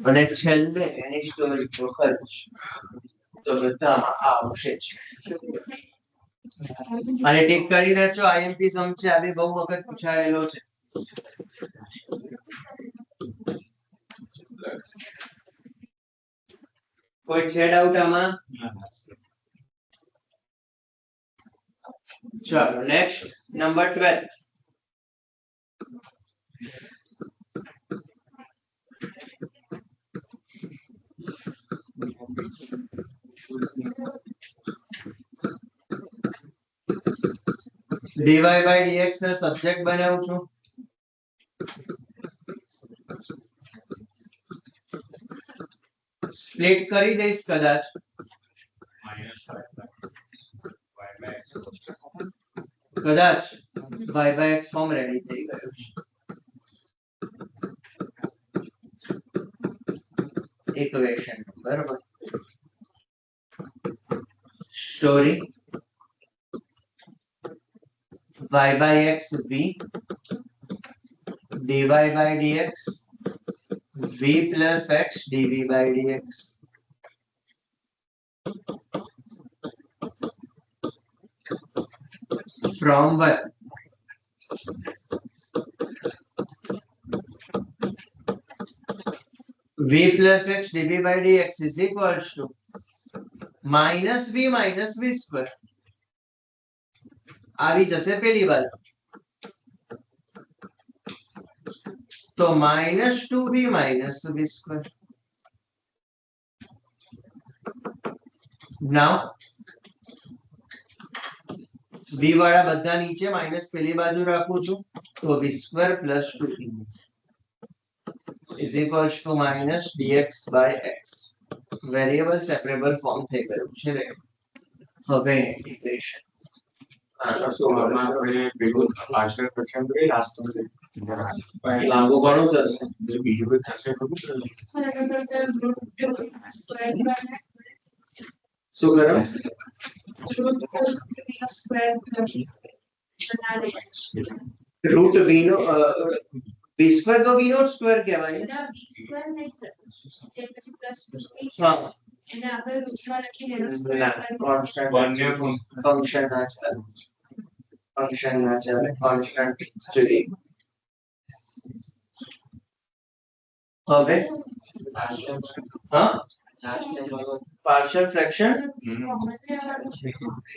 અને છેલ્લે એની story ખર્ચ તો બધામાં આવશે જ અને ટીક કરી દેજો આઈએમપી સમ છે આ બી બહુ વખત પૂછાયેલો છે કોઈ છે ડાઉટ આમાં ચલો next number 12 dy by dx ને સબ્જેક્ટ બનાવું છું સ્પ્લિટ કરી દઈશ કદાચ કદાચ y by x form ready થઈ ગયું છે ઇક્વેશન બરાબર story y by x v dy by dx v plus x dv by dx from 1 v plus x dv by dx is equals to minus v square આવી જશે પેલી બાજુ તો minus 2v square now v વાળા બધા નીચે minus પેલી બાજુ રાખું છું તો v square plus 2v is equals to minus dx by x variable separable form થઈ ગયું છે હવે ઇન્ટિગ્રેશન આપણે પેલું પાર્શિયલ ફ્રેક્શન કરી લાસ્ટ લાંબુ ઘણું થશે બીજું કઈ થશે ખબર શું કરો રૂટ v નો v સ્ક્વેર તો v નો સ્ક્વેર કહેવાય ને હા ના કોન્સ્ટન્ટ ફંક્શન ના ચાલે કોન્સ્ટન્ટ જોઈએ હવે હા પાર્શિયલ ફ્રેક્શન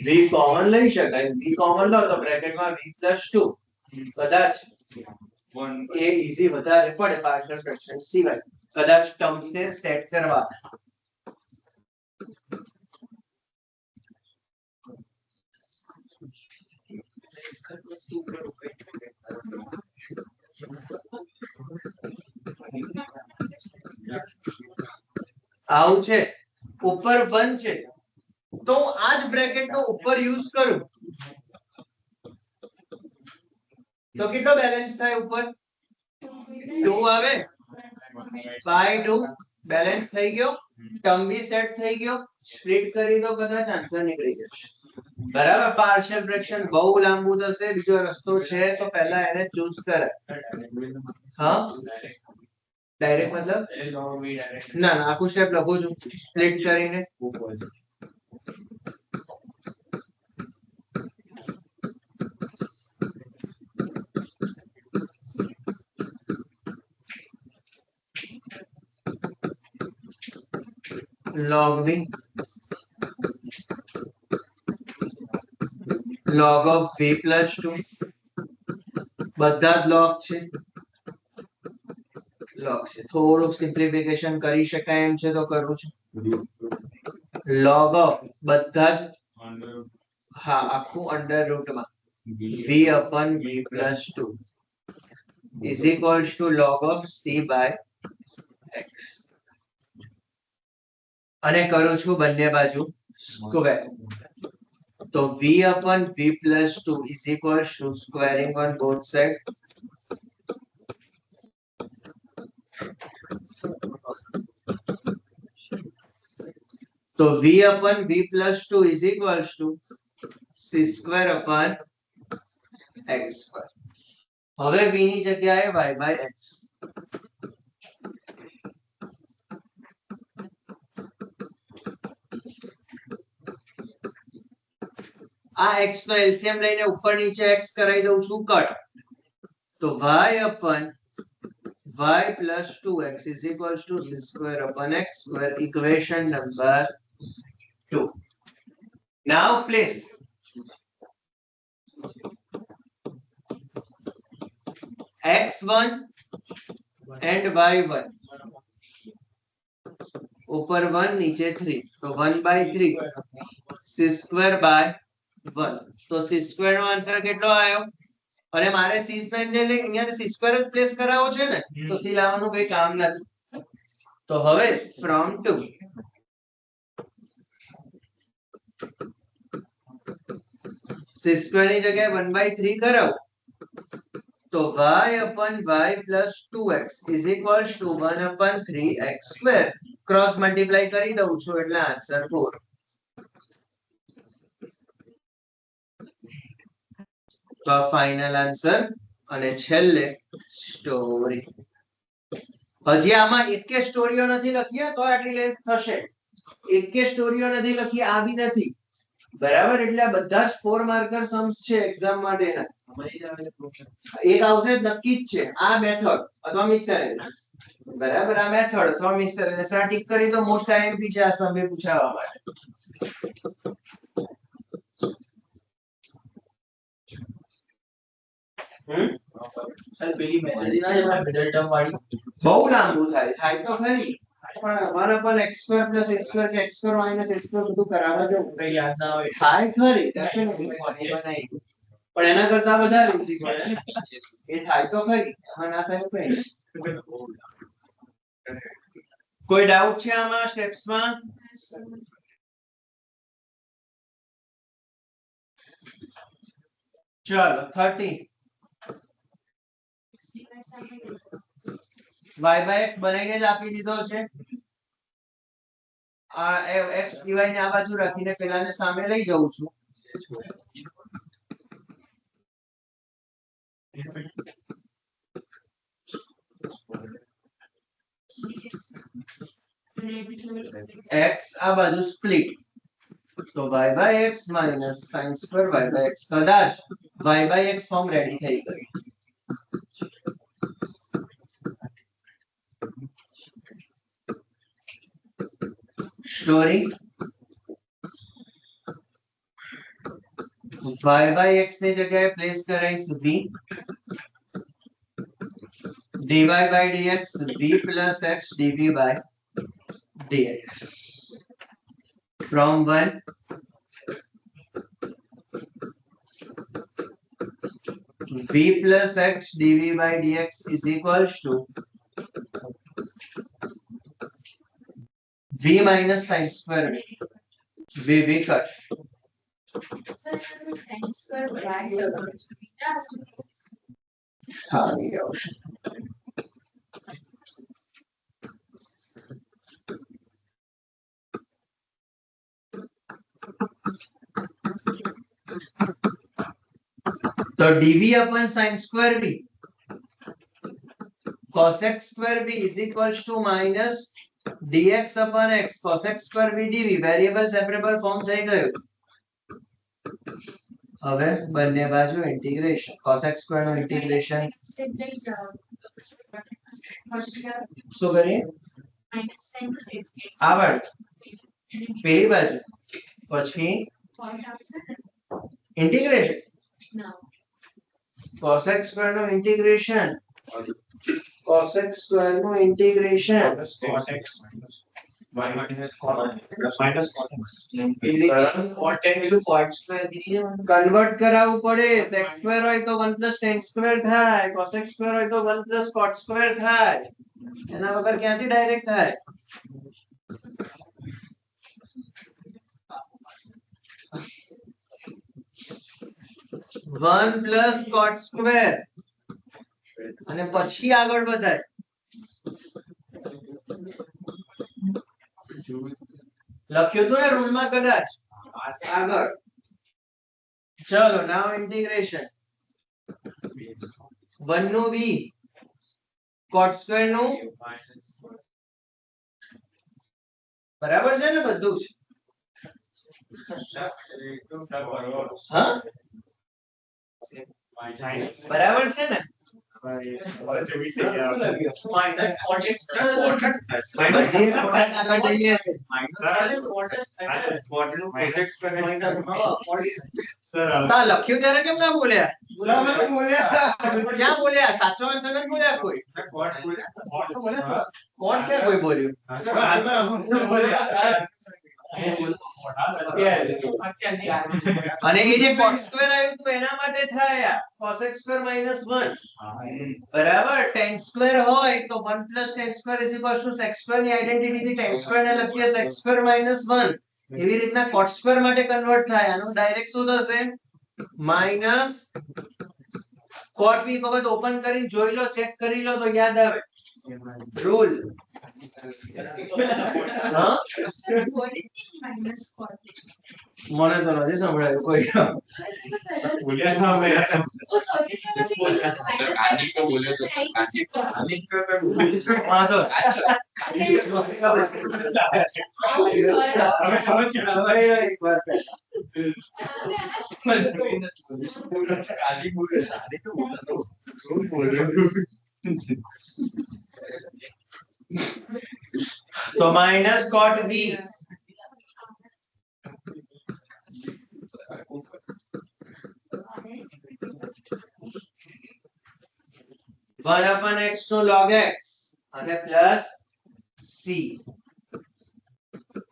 v કોમન લઈ શકાય v કોમન લો તો બ્રેકેટમાં v + 2 કદાચ એ ઈઝી વધારે પડે પાર્શિયલ ફ્રેક્શન સિવાય કદાચ ટર્મ્સ ને સેટ કરવા આવું છે ઉપર 1 છે તો આ જ બ્રેકેટ નો ઉપર યુઝ કરું તો કેટલો બેલેન્સ થાય ઉપર 2 આવે બાય 2 બેલેન્સ થઈ ગયો ટર્મ બી સેટ થઈ ગયો સ્પ્લિટ કરી દો કદાચ આન્સર નીકળી જશે બરાબર પાર્શિયલ ફ્રેક્શન બહુ લાંબુ થશે બીજો રસ્તો છે તો પહેલા એને ચૂઝ કરે હા ડાયરેક્ટ મતલબ ના ના આખું સ્ટેપ લખું છું સ્પ્લિટ કરીને log v log of v plus 2 બધા જ log છે log છે થોડુંક સિમ્પ્લિફિકેશન કરી શકાય એમ છે તો કરું છું log of બધા જ હા આખું અંડર રૂટ માં v upon v plus 2 is equals to log of c by x અને કરું છું બંને બાજુ સ્ક્વેર તો v upon v plus 2 is equals to squaring on both sides તો v upon v plus 2 is equals to c square upon x square. હવે v ની જગ્યાએ y by x. આ x નો એલસીએમ લઈને ઉપર નીચે x કરાવી દઉં છું કટ. તો y upon y plus 2x is equals to c square upon x square, equation number 2. Now place x1 and y1 ऊपर 1 नीचे 3 तो 1/3 c square by 1 तो c square નો આન્સર કેટલો આવ્યો અને મારે c ને અહીંયા c square જ પ્લેસ કરાવવો છે ને તો c લાવવાનું કઈ કામ નથી તો હવે from 2 c square ની જગ્યાએ 1/3 કરાવો તો y upon y plus 2x is equals to 1 upon 3x square. Cross multiply કરી દઉં છું એટલે આન્સર 4. તો આ ફાઇનલ આન્સર અને છેલ્લે સ્ટોરી. હજી આમાં એકે સ્ટોરીઓ નથી લખી તો આટલી લેન્થ થશે. એકે સ્ટોરીઓ નથી લખી આ બી નથી. બરાબર એટલે આ બધા જ 4 માર્કર સમ્સ છે એક્ઝામ માટેના. એક આવશે નક્કી જ છે આ મેથડ અથવા મિસેલેનિયસ. બરાબર આ મેથડ અથવા મિસેલેનિયસ આ ટીક કરી તો મોસ્ટ આઈએમપી છે આ સમય પૂછાવા માટે. સર પેલી મેથડ ના જમા મિડલ ટર્મ વાળી બહુ લાંબુ થાય તો ખરી પણ 1 upon x square plus a square કે x square minus a square બધું કરાવવા જો કઈ યાદ ના હોય થાય ખરી પણ એના કરતા વધારે ઈઝી પડે એ થાય તો ખરી એમાં ના થાય કઈ. કોઈ ડાઉટ છે આમાં સ્ટેપ્સ માં? ચાલો 30 y by x બનાવીને જ આપી દીધો છે. આ x dy ને આ બાજુ રાખીને પેલાને સામે લઈ જાઉં છું. x આ બાજુ સ્પ્લિટ તો y by x minus sin square y by x કદાચ y by x form ready થઈ ગઈ. સ્ટોરી y by x ની જગ્યાએ place કરાઈશ v dy by dx v plus x dv by dx from 1 v plus x dv by dx is equals to v minus sin square v cut. हाँ ये option. तो dv upon sin square v cos x square v is equals to minus dx upon x cos x square v dv variable separable form થઈ ગયું. હવે બંને બાજુ integration cos x square નું integration શું કરીએ આ બાજુ પેલી બાજુ પછી ઇન્ટિગ્રેશન cos x square નું ઇન્ટિગ્રેશન cos x square નું ઇન્ટિગ્રેશન કન્વર્ટ કરાવવું પડે x સ્ક્વેર હોય તો 1 plus tan સ્ક્વેર થાય cos x સ્ક્વેર હોય તો 1 plus cot સ્ક્વેર થાય એના વગર ક્યાંથી ડાયરેક્ટ થાય. वन प्लस cot स्क्वेर અને પછી આગળ વધાય લખ્યું હતું ને રૂલમાં કદાચ આગળ. ચલો નાવ ઇન્ટિગ્રેશન 1 નું v cot square નું બરાબર છે ને બધું જ? હા બરાબર છે ને? બધી આગળ જઈએ છે. હા, લખ્યું ત્યારે કેમ ના બોલ્યા? ક્યાં બોલ્યા? સાચો આન્સર નથી બોલ્યા કોઈ. કોણ કે કોઈ બોલ્યું? અને એ જે cot square આવ્યું હતું એના માટે થાય આ cosec square minus 1 બરાબર. tan square હોય તો 1 plus tan square is equal to sec square ની આઈડેન્ટિટી થી tan square ને લખીએ sec square minus 1 એવી રીતના cot square માટે કન્વર્ટ થાય. આનું ડાયરેક્ટ શું થશે? minus cot v વખત ઓપન કરીને જોઈ લો, ચેક કરી લો તો યાદ આવે રૂલ. હા મને તો નથી સંભળાયું કોઈ. વાંધો તો minus cot v 1/x નો log x અને plus c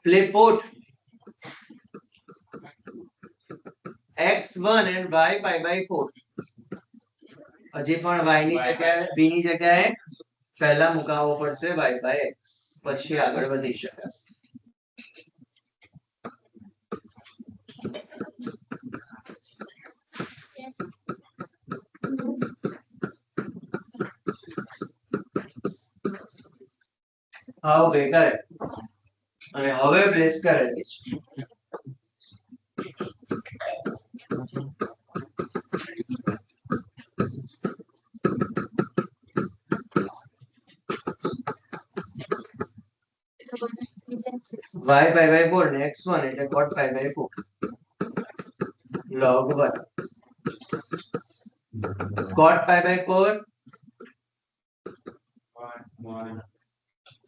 play put x1 and y pi by 4. હજી પણ y ની જગ્યાએ b ની જગ્યાએ પહેલા મુકાવવો પડશે y by x, પછી આગળ વધી શકાશે. આવો ભેગા અને હવે પ્લેસ કરેલી છે. y pi by 4 ને x1 એટલે cot pi by 4 log 1 cot pi by 4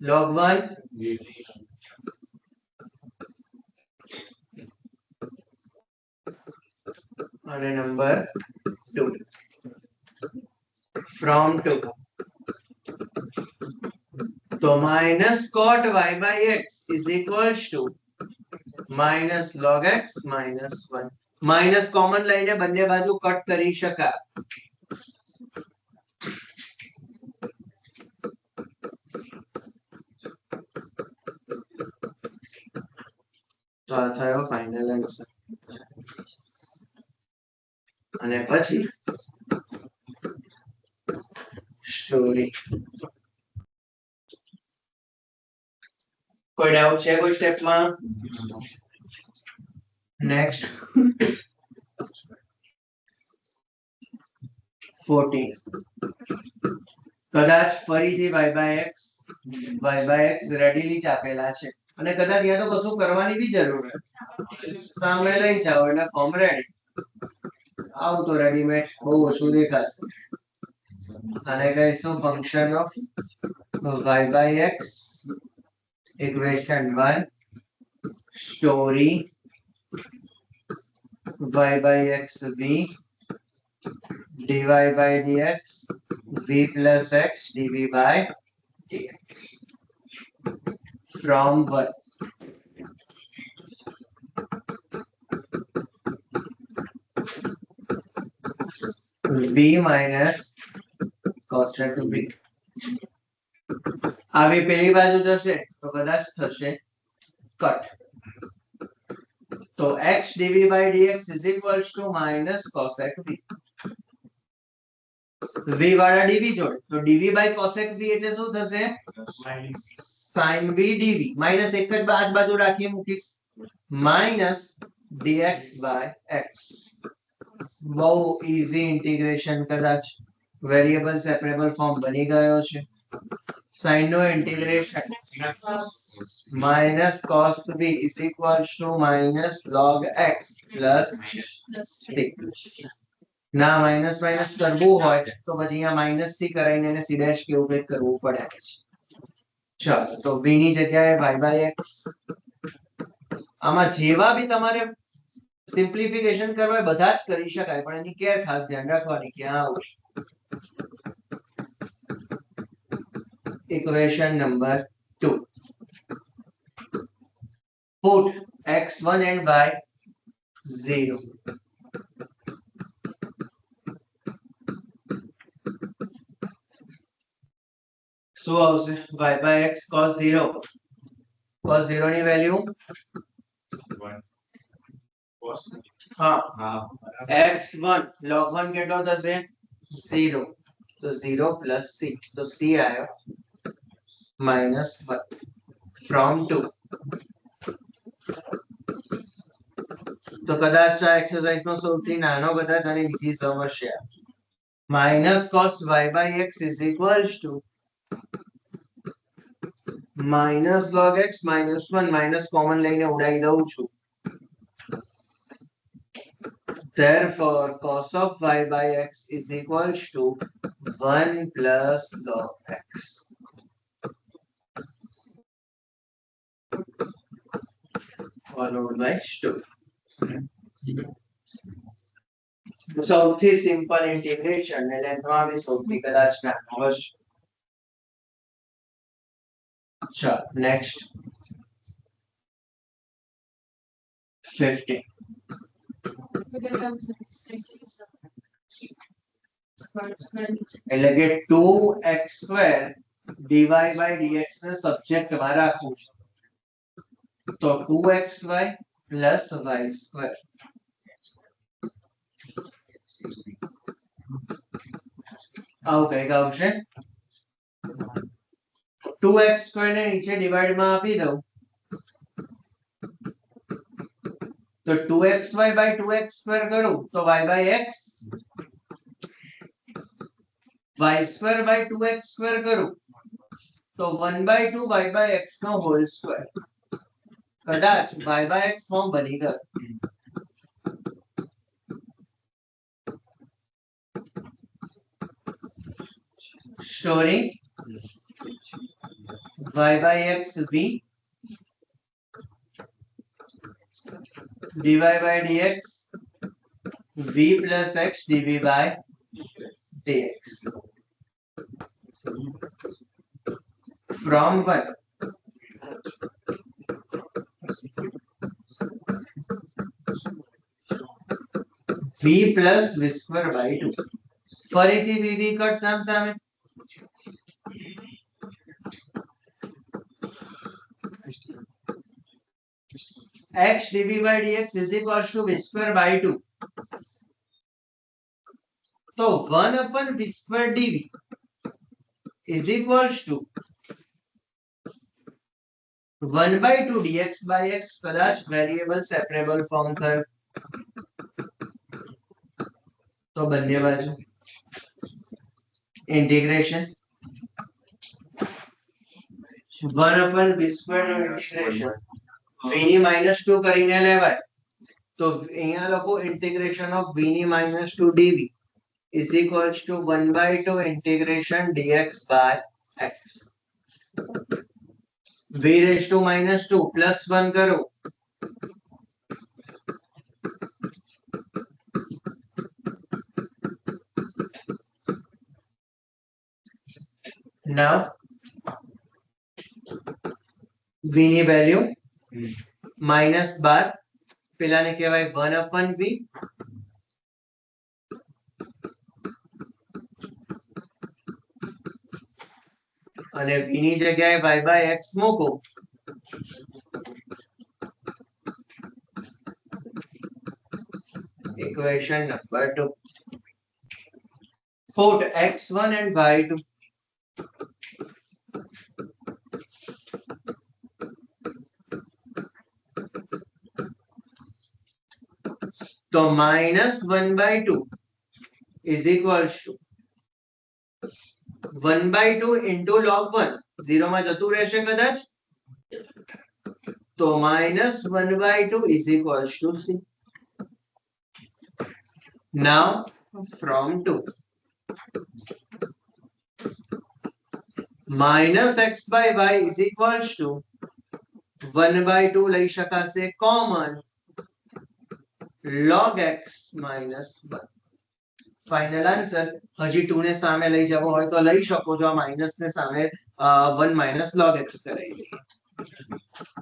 log 1 અને નંબર 2 from 2. તો minus cot y by x is equals to minus log x minus 1. Minus common લઈને બંને બાજુ કટ કરી શકાય. તો આ થયો ફાઇનલ આન્સર. અને પછી સ્ટોરી. કોઈ ડાઉટ છે કોઈ સ્ટેપમાં? નેક્સ્ટ 14. કદાચ ફરીથી y by x રેડીલી જ આપેલા છે અને કદાચ યા તો કશું કરવાની બી જરૂર નથી, સામે લઈ જાઓ એટલે ફોર્મ રેડી. આવું તો રેડીમેડ બહુ ઓછું દેખાશે. અને કહીશું function of y by x equation 1 story y by x v dy by dx v plus x dv by dx from 1. b minus cosec b. આવી પેલી બાજુ જશે તો કદાચ થશે કટ. તો x dv by dx is equals to minus cosec v. v વાળા dv જોડે તો dv by cosec v એટલે શું થશે? sin v dv માઇનસ એક જ બાજુ રાખીએ મૂકીશ માઇનસ dx by x. બહુ ઈઝી ઇન્ટિગ્રેશન, કદાચ વેરિયેબલ સેપરેબલ ફોર્મ બની ગયો છે. sin no integration minus cos b is equals to minus log x plus c. ના માઇનસ માઇનસ કરવું હોય તો પછી અહીંયા માઇનસ થી કરાઈને એને c ડેશ કેવું કંઈક કરવું પડે છે. ચાલો તો b ની જગ્યાએ y by x. આમાં જેવા બી તમારે સિમ્પ્લિફિકેશન કરવા હોય બધા જ કરી શકાય, પણ એની કેર ખાસ ધ્યાન રાખવાની કે આ equation number 2. Put x1 and y 0. શું આવશે? y by x cos 0. cos 0 ની વેલ્યુ હા x1 log 1 કેટલો થશે? 0. તો 0 plus c. તો c આવ્યો minus 1 from 2. તો કદાચ આ એક્સરસાઇઝ નો સૌથી નાનો કદાચ અને ઈઝી સમ હશે. minus cos y by x is equals to minus log x minus 1 minus common લઈને ઉડાઈ દઉં છું. Therefore cos of y by x is equals to 1 plus log x. Followed by 2. સૌથી સિમ્પલ ઇન્ટિગ્રેશન ને લેન્થમાં બી સૌથી કદાચ નાનો હશે. ચાલો નેક્સ્ટ 50. એટલે કે 2x² dy by dx ને સબ્જેક્ટ માં રાખવું છે. તો 2xy plus y². આવું કઈક આવશે. 2x² ને નીચે ડિવાઇડ માં આપી દઉં તો 2xy by 2x² કરું તો y by x, y² by 2x² કરું તો 1 by 2 y by x નો હોલ સ્ક્વેર. કદાચ y by x ફોર્મ બની ગયો. Story y by x v dy by dx v plus x dv by dx from 1 v plus v square by 2. ફરીથી v v cut સામે x dv by dx is equals to v square by 2. તો 1 upon v square dv is equals to 1 by 2 dx by x. કદાચ variable separable form થયો તો બંને બાજુ integration 1 upon v square નો integration v ની -2 કરીને લેવાય તો અહીંયા લખો integration of v ની -2 dv is equals to 1 by 2 integration dx by x. v raised to -2 plus 1 करो now v ની વેલ્યુ -12 પેલાને કહેવાય 1 upon v અને v ની જગ્યાએ y by x મૂકો equation number 2. Put x1 and y2 તો -1/2 is equals to 1/2 into log 1 0 માં જતું રહેશે કદાચ તો -1/2 is equals to c. Now from 2 minus x by y is equals to 1/2 લઈ શકાશે common log x minus 1. Final answer હજી 2 ને સામે લઈ જવો હોય તો લઈ શકો છો. આ માઈનસ ને સામે 1 minus log x કરાવી દઈએ.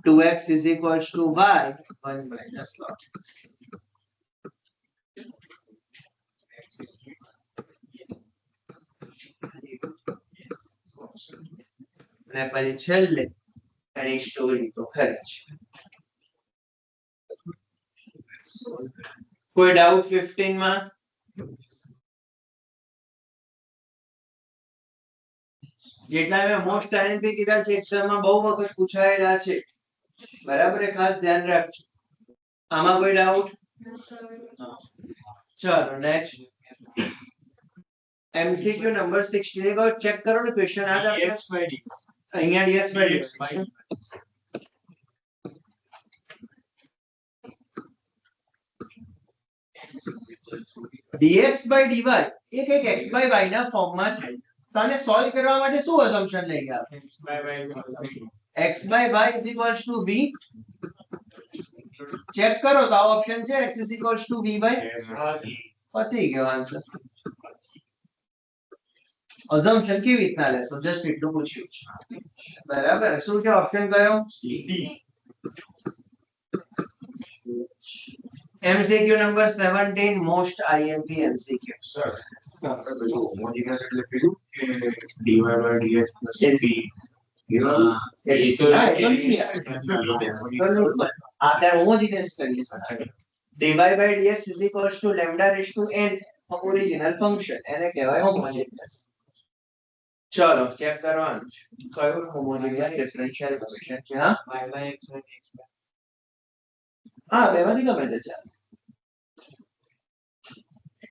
2x is equals to y 1 minus log x. અને પછી છેલ્લે એની સ્ટોરી તો ખરી છે. કોઈ ડાઉટ 15 માં? જેટલા મેં મોસ્ટ આઈએમપી કીધા છે એક્ઝામમાં બહુ વખત પૂછાયેલા છે, બરાબર એ ખાસ ધ્યાન રાખજો. આમાં કોઈ ડાઉટ? ચલો નેક્સ્ટ એમસીક્યુ નંબર 16 એક ચેક કરો ને ક્વેશ્ચન આ જ આપ્યો છે અહીંયા dx by dy dx by dy એ એક x by y ના ફોર્મમાં છે. તો આને સોલ્વ કરવા માટે શું અઝમ્પશન લઈ ગયા? x by y is equals to v. Check કરો તો આ ઓપ્શન છે x is equals to v by પતી ગયો આન્સર. અઝમ્પશન કેવી રીતના લેશો જસ્ટ એટલું પૂછ્યું છે, બરાબર. શું છે ઓપ્શન કયો? MCQ number 17 most IMP MCQ. Sir આપણે પેલું હોમોજીનિયસ એટલે પેલું કે dy by dx plus c આપણે હોમોજીનિયસ કરીએ dy by dx is equals to lambda raised to n original function, એને કહેવાય હોમોજીનિયસ. ચલો ચેક કરવાનું છે કયું હોમોજીનિયસ ડિફરન્શિયલ ઇક્વેશન છે. હા બેમાંથી ગમે તે ચાલે.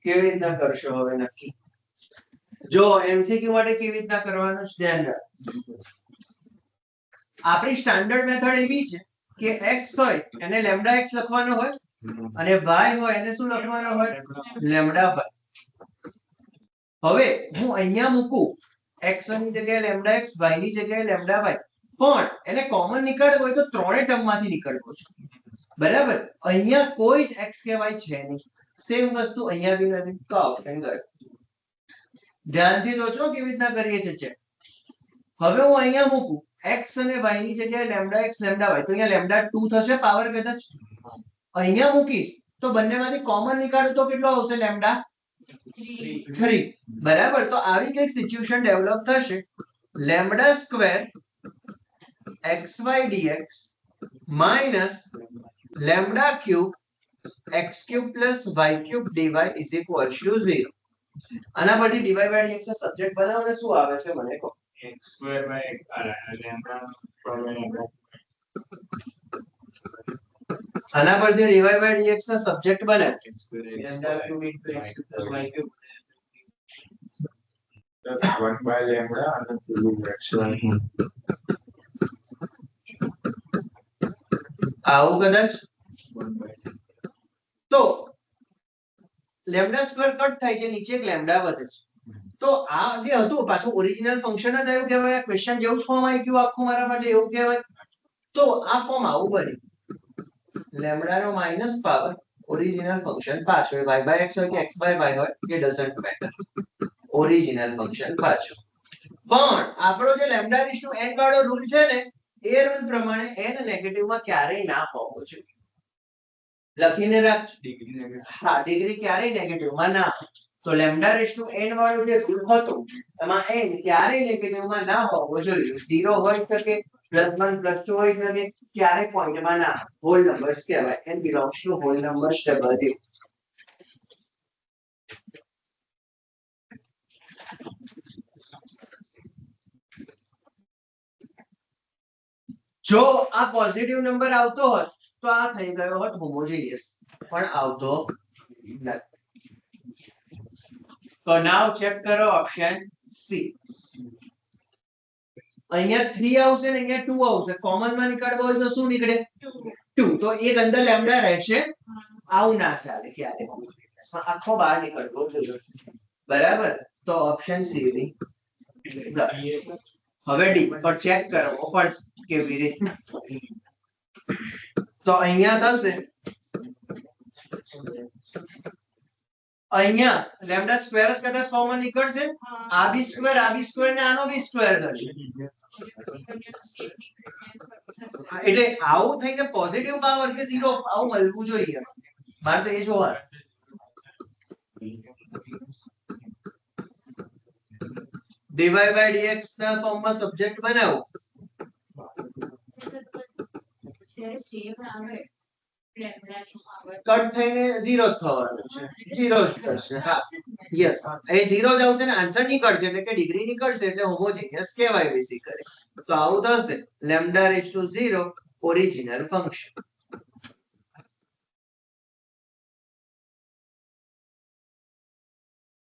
કેવી રીતના કરશો હવે નક્કી? જો એમસીક્યુ માટે કેવી રીતના કરવાનું છે ધ્યાન રાખો. આપણી સ્ટાન્ડર્ડ મેથડ એવી છે કે x હોય એને લેમ્ડા x લખવાનો હોય અને y હોય એને શું લખવાનો હોય? Lambda y. હવે હું અહીંયા મૂકું x ની જગ્યાએ લેમ્ડા x, y ની જગ્યાએ લેમ્ડા y, પણ એને કોમન નીકાળવો હોય તો ત્રણે ટર્મ માંથી નીકળવો છે, બરાબર. અહીંયા કોઈ જ x કે y છે નહીં. સેમ વસ્તુ અહીંયા બી નથી. તો ઓપ્શન ગયો. ધ્યાનથી જોજો કેવી રીતના કરીએ છે ચેક. હવે હું અહીંયા મૂકું x અને y ની જગ્યાએ લેમ્ડા x લેમ્ડા y, તો અહીંયા લેમ્ડા 2 થશે પાવર કદાચ. અહીંયા મૂકીશ તો બંનેમાંથી કોમન નીકાળું તો કેટલો આવશે? લેમ્ડા 3, બરાબર. તો આવી કઈક સિચ્યુએશન ડેવલપ થશે. Lambda square xy dx minus lambda cube x cube plus y cube dy is equal to 0. આના પરથી dy by dx ના સબ્જેક્ટ બનાવો ને શું આવે છે મને કહો. x square by lambda આના પરથી dy by dx ના સબ્જેક્ટ બને lambda cube into x plus y cube. 1 by lambda and પેલું x આવું કદાચ. 1 by તો લેમ્ડા સ્ક્વેર કટ થાય છે, નીચે એક લેમ્ડા વધે છે. તો આ જે હતું પાછું ઓરિજિનલ ફંક્શન જ આવ્યું કહેવાય. ક્વેશ્ચન જેવું જ ફોર્મ આવી ગયું આખું મારા માટે એવું કહેવાય. તો આ ફોર્મ આવું બન્યું. લેમ્ડા નો માઈનસ પાવર ઓરિજિનલ ફંક્શન પાછું y by x હોય કે x by y હોય એ ડઝન્ટ મેટર, ઓરિજિનલ ફંક્શન પાછું. પણ આપણો જે લેમ્ડા રેઝ ટુ n વાળો રૂલ છે ને એ રૂલ પ્રમાણે n નેગેટિવ માં ક્યારેય ના હોવો જોઈએ. લખીને રાખજો. degree negative હા ડિગ્રી ક્યારેય નેગેટિવ માં ના હોય. તો લેમ્ડા રેઝ ટુ n વાળું જે રૂલ હતો એમાં n ક્યારેય નેગેટિવ માં ના હોવો જોઈએ. 0 હોઈ શકે, +1 +2 હોઈ શકે, ક્યારેય પોઈન્ટ માં ના. હોલ નંબર્સ કહેવાય. n belongs to whole numbers W. જો આ પોઝિટિવ નંબર આવતો હોત તો આ થઈ ગયો હોત હોમોજીનિયસ, પણ આવતો તો નાવ ચેક કરો ઓપ્શન સી. અહીંયા 3 આવશે ને અહીંયા 2 આવશે. કોમન માં નીકળવો હોય તો શું નીકળે? 2. તો એક અંદર લેમ્ડા રહેશે. આવું ના ચાલે ક્યારે. આખો બહાર નીકળવો જોઈએ. બરાબર? તો ઓપ્શન સી ની. હવે ડી પર ચેક કરવો પડશે કેવી રીતે. તો અહીંયા થશે અહીંયા લેમ્ડા સ્ક્વેર જ કદાચ કોમન નીકળશે. આ બી સ્ક્વેર ને આનો બી સ્ક્વેર થશે. એટલે આવું થઈને પોઝિટિવ પાવર કે 0 આવું મળવું જોઈએ. મારે તો એ જોવાનું. dy by dx ના ફોર્મમાં સબ્જેક્ટ બનાવો. કટ થઈને 0 થવાનું છે. 0 જ થશે. હા યસ એ 0 જ આવશે ને આન્સર નીકળશે એટલે કે ડિગ્રી નીકળશે એટલે હોમોજીનિયસ કહેવાય બેસિકલી. તો આવું થશે lambda raise to 0 original function.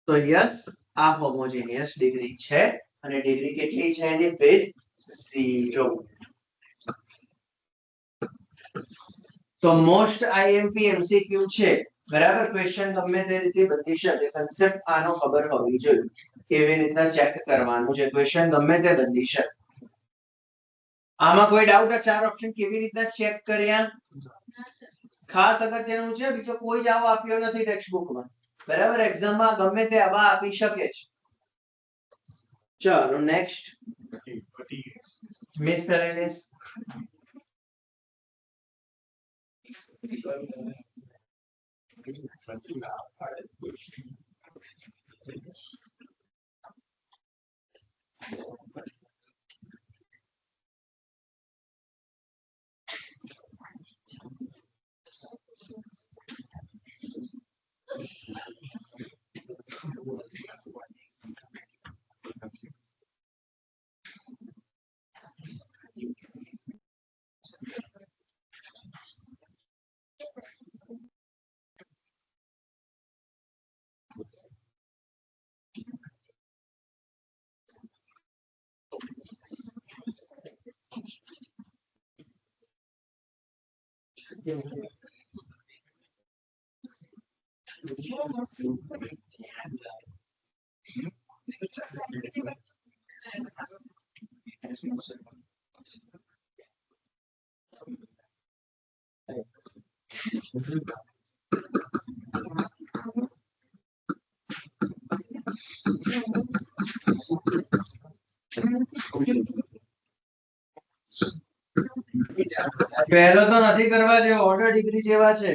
તો યસ આ હોમોજીનિયસ ડિગ્રી છે અને ડિગ્રી કેટલી છે એની વિથ 0. તો મોસ્ટ આઈએમપી એમસીક્યુ છે. બરાબર? ક્વેશ્ચન ગમે તે રીતે બદલી શકે. કન્સેપ્ટ આનો ખબર હોવી જોઈએ કેવી રીતના ચેક કરવાનું છે. ક્વેશ્ચન ગમે તે બદલી શકે. આમાં કોઈ ડાઉટ? આ 4 ઓપ્શન કેવી રીતના ચેક કર્યા? ખાસ અગત્યનું છે. બીજો કોઈ જવાબ આપ્યો નથી ટેક્સ્ટ બુકમાં. બરાબર? એક્ઝામમાં ગમે તે આવા આપી શકે છે. ચલો નેક્સ્ટ મિસલેનિયસ. પહેલો તો નથી કરવા જેવો. ઓર્ડર ડિગ્રી જેવા છે.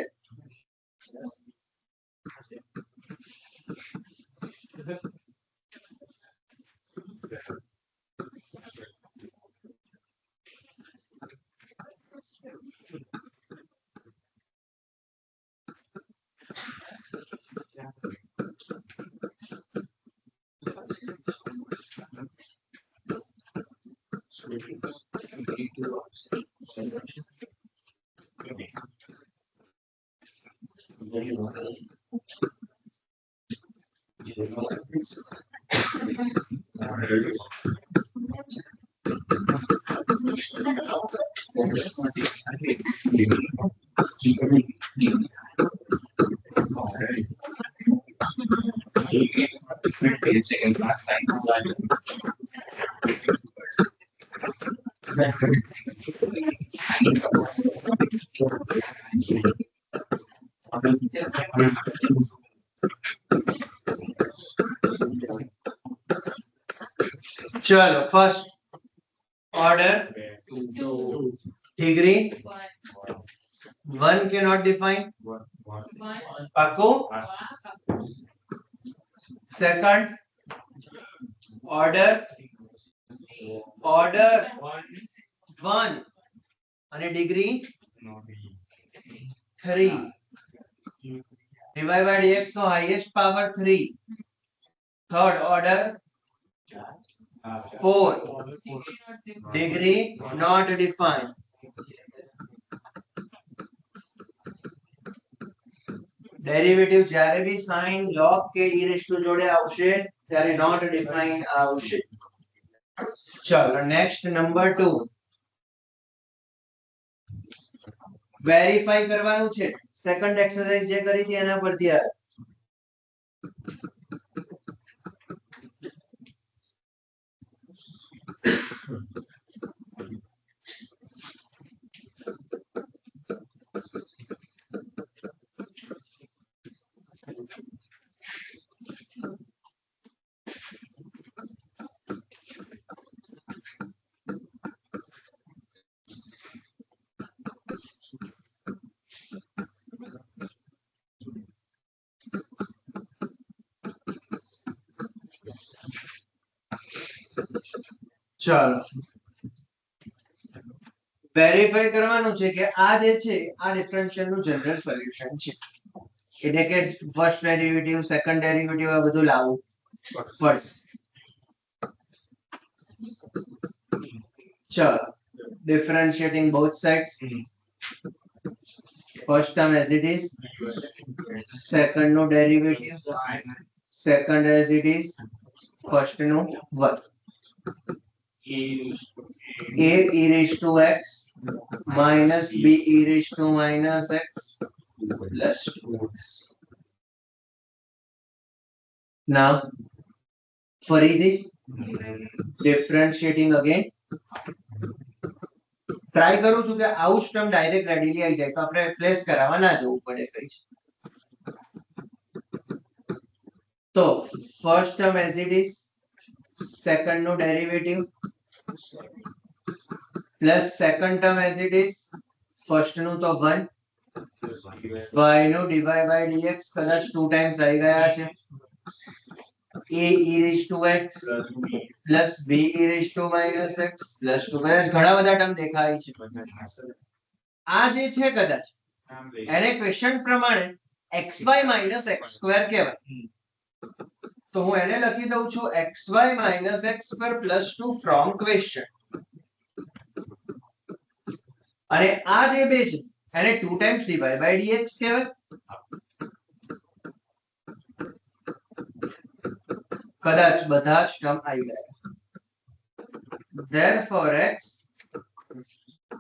ચલો first order degree 1 cannot define. પાકું? second order 1 અને degree 3. divide by dx નો highest power 3. third order 4. degree not defined. Derivative જ્યારે બી sin log કે e raised to જોડે આવશે ત્યારે નોટ ડિફાઇન આવશે. ચલો નેક્સ્ટ નંબર 2 વેરીફાઈ કરવાનું છે. સેકન્ડ એક્સરસાઇઝ જે કરી હતી એના પરથી આ ચાલો વેરીફાઈ કરવાનું છે કે આ જે છે આ ડિફરન્શિયલ નું જનરલ સોલ્યુશન છે. એટલે કે ફર્સ્ટ ડેરિવેટિવ સેકન્ડ ડેરિવેટિવ આ બધું લાવવું પડશે. ચલો differentiating both sides. First term as it is, second no derivative, second as it is, first no 1. A e raised to x minus b e raised to minus x plus 2x. Now, ફરીથી differentiating again. Try કરું છું કે આવું જ term direct readily આવી જાય તો આપણે રિપ્લેસ કરાવવા ના જવું પડે કઈ. તો first term as it is, second નો derivative plus second term as it is, first નું તો 1 y નું dy by dx કદાચ 2 ટાઈમ્સ આવી ગયા છે. a e raised to x plus b e raised to minus x plus 2 ઘણા બધા ટર્મ દેખાય છે. આ જે છે કદાચ એને ક્વેશ્ચન પ્રમાણે xy minus x square કહેવાય. તો હું એને લખી દઉં છું xy minus x square plus 2 from question. અને આ જે બે છે એને 2 times dy by dx કહેવાય. કદાચ બધા જ ટર્મ આવી ગયા. therefore x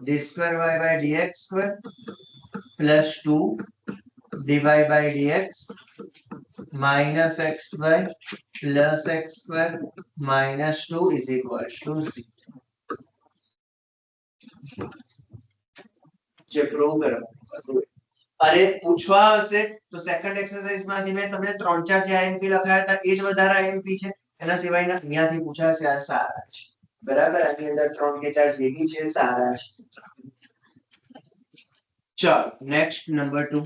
d square y by dx square plus 2 dy by dx minus xy plus x square minus 2 is equals to 0. જે પ્રૂવ કરવાનું અરે પૂછવા હશે તો સેકન્ડ એક્સરસાઇઝ માંથી મેં તમને 3-4 જે આઈએમપી લખાયા હતા એ જ વધારે આઈએમપી છે. એના સિવાયના અહીંયાથી પૂછાશે આ સારા છે. બરાબર, આની અંદર 3 કે 4 જે બી છે સારા છે. ચાલો next number 2.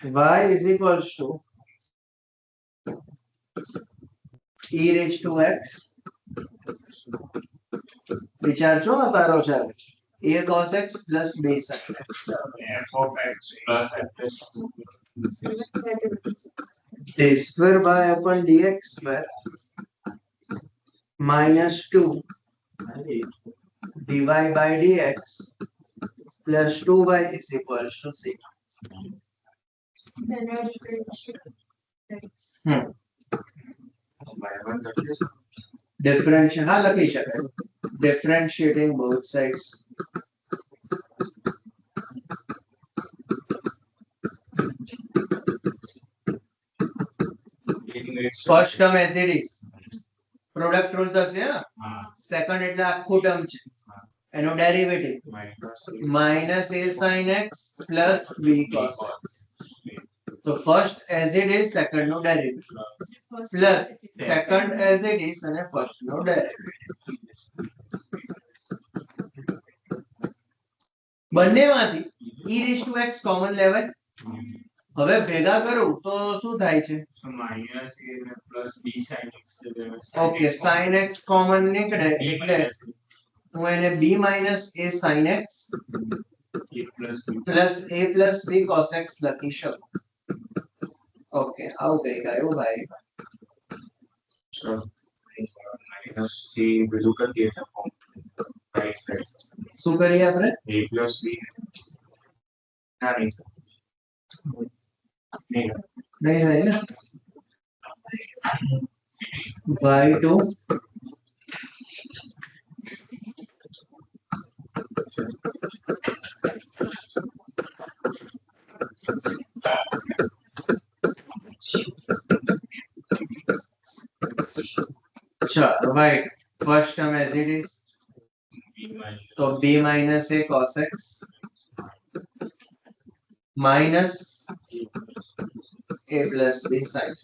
y is equals to e raised to x વિચાર છો આ સારો છે. a cos x plus b sin x f of x plus f plus d square by upon dx square minus 2 dy by dx plus 2y is equals to 0. Differentiation હા લખી શકાય. Differentiating both sides. First term as it is. Product rule થશે હા. Second એટલે આખું term છે એનો derivative minus a sin x plus b cos x. So first as it is, second no derivative plus second as it is and first no derivative. બંનેમાંથી e raised to x common લેવાય. હવે ભેગા કરું તો શું થાય છે? minus a plus b sin x. Okay sin x common નીકળે એટલે હું એને b minus a sin x plus a plus b cos x લખી શકું. ઓકે આવું કઈ ગયું ભાઈ. માઇનસ જે બધું કરી દઈએ છે ફોર્મ રાઈટ સાઈડ શું કરીએ આપણે a પ્લસ b ના નહીં sir. નહીં નહીં નહીં ને y2 चलो भाई first term as it is तो b minus a cos x minus a plus b sin x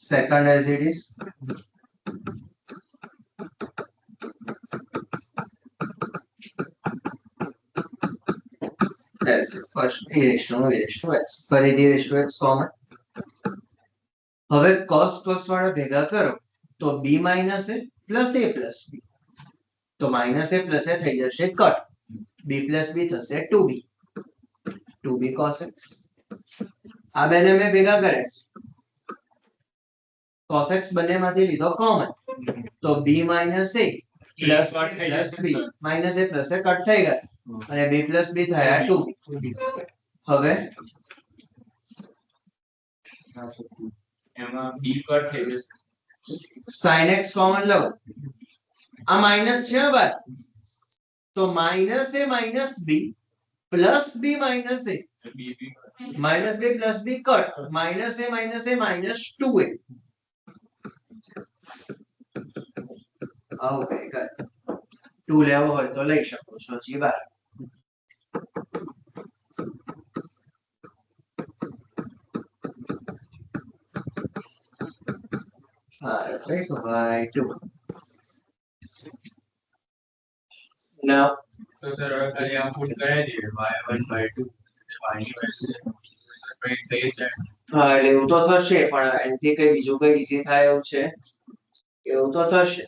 second as it is as first a raised to x ફરીથી a raised to x common હવે cos cos વાળા ભેગા કરો તો b minus a plus a plus b તો minus a plus a થઈ જશે cut b plus b થશે 2b 2b cos x આ બેને મેં ભેગા કર્યા છે cos x બંનેમાંથી લીધો કોમન તો b minus a plus b minus a plus a cut થઈ ગયા અને b plus b થયા 2b હવે એમાં b કટ થઈ જશે sin x કોમન લો આ માઈનસ છે બાદ તો minus a minus b plus b minus a b b minus b plus b cut minus a minus 2a okay cut 2 લેવો હોય તો લઈ શકો છો જી બાર હા right y2 now તો સર હવે ખાલી આમ પુટ કરાવી દઈએ y1 y2 y ની વેલ્યુ પ્રિન્ટ થઈ જાય હા એટલે એવું તો થશે પણ એનાથી કઈ બીજું કઈ ઈઝી થાય એવું છે એવું તો થશે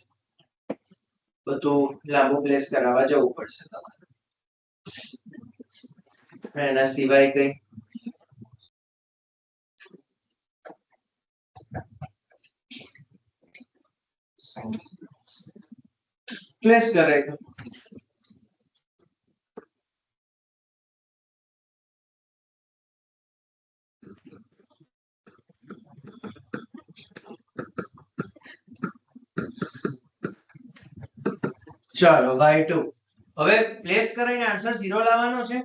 બધું લાંબુ પ્લેસ કરાવવા જવું પડશે તમારે એના સિવાય કઈ પ્લેસ કરાય તો ચાલો y2 હવે પ્લેસ કરીને આન્સર 0 લાવવાનો છે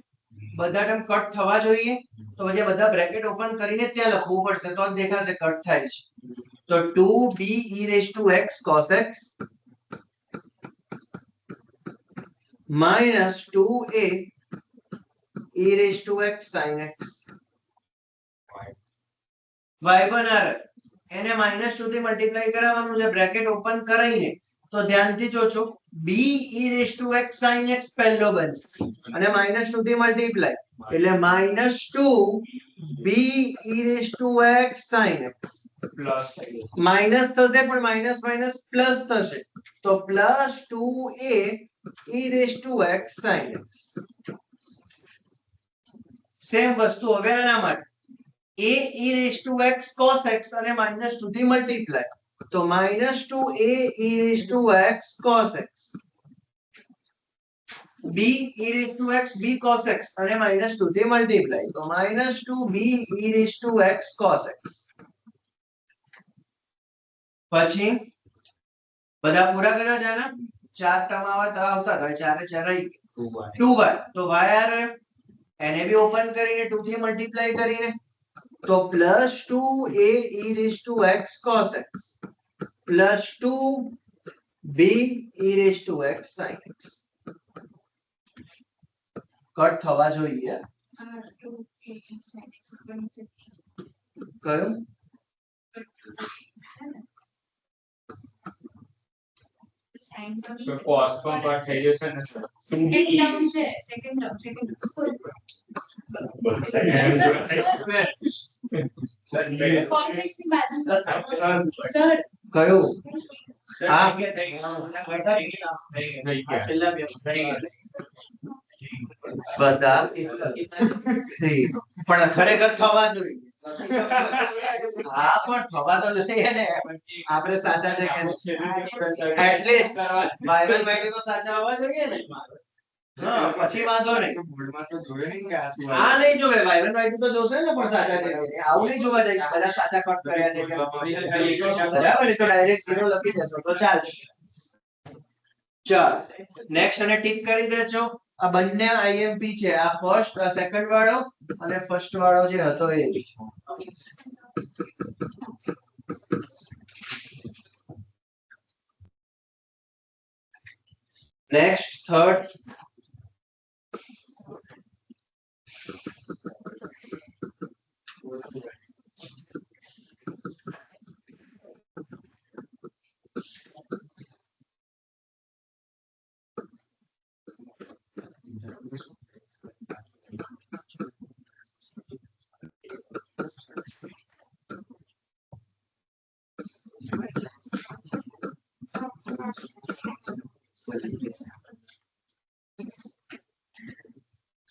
બધા ટર્મ કટ થવા જોઈએ તો પછી બધા બ્રેકેટ ઓપન કરીને ત્યાં લખવું પડશે તો જ દેખાશે કટ થાય છે તો 2b e raised to x cos x minus 2a e raised to x sin x y બનારે એને -2 થી મલ્ટીપ્લાય કરાવવાનું છે બ્રેકેટ ઓપન કરાઈને તો ધ્યાનથી જોજો b e raised to x sin x પહેલો બનશે અને -2 થી મલ્ટીપ્લાય એટલે -2 b e raised to x sin x plus થઈ જશે માઈનસ થશે પણ માઈનસ માઈનસ પ્લસ થશે તો +2a e raised to x sin x same વસ્તુ હવે આના માટે a e raised to x cos x અને -2 થી મલ્ટીપ્લાય તો -2a e raised to x cos x b e raised to x b cos x અને -2 થી multiply તો -2b e raised to x cos x પછી બધા પૂરા કર્યા છે ને ચાર ટર્મ આવતા હતા ચારે ચાર રહી 2y તો y આ રહ્યો એને બી ઓપન કરીને 2 થી મલ્ટીપ્લાય કરીને તો +2a e raised to x cos x +2b e raised to x sin x cut થવા જોઈએ કયો તો કોસ પણ કટ થઈ જશે ને સર કયો હા છેલ્લા બે બધા પણ ખરેખર થવા જોઈએ હા પણ થવા તો જોઈએ ને આપણે સાચા છે કે એટલીસ્ટ y1 y2 તો સાચા હોવા જોઈએ ને હા પછી વાંધો નહીં બોર્ડમાં તો જોયું નહીં કે આ શું આ નહીં જોવે y1 y2 તો જોશે ને પણ સાચા છે કે નહીં. આવું નહીં જોવા જાય કે બધા સાચા કટ કર્યા છે કે બરાબર એ તો ડાયરેક્ટ 0 લખી દેશો તો ચાલશે ચાલ નેક્સ્ટ અને ટીક કરી દેજો આ બંને આઈએમપી છે આ ફર્સ્ટ આ સેકન્ડ વાળો અને ફર્સ્ટ વાળો જે હતો એ નેક્સ્ટ થર્ડ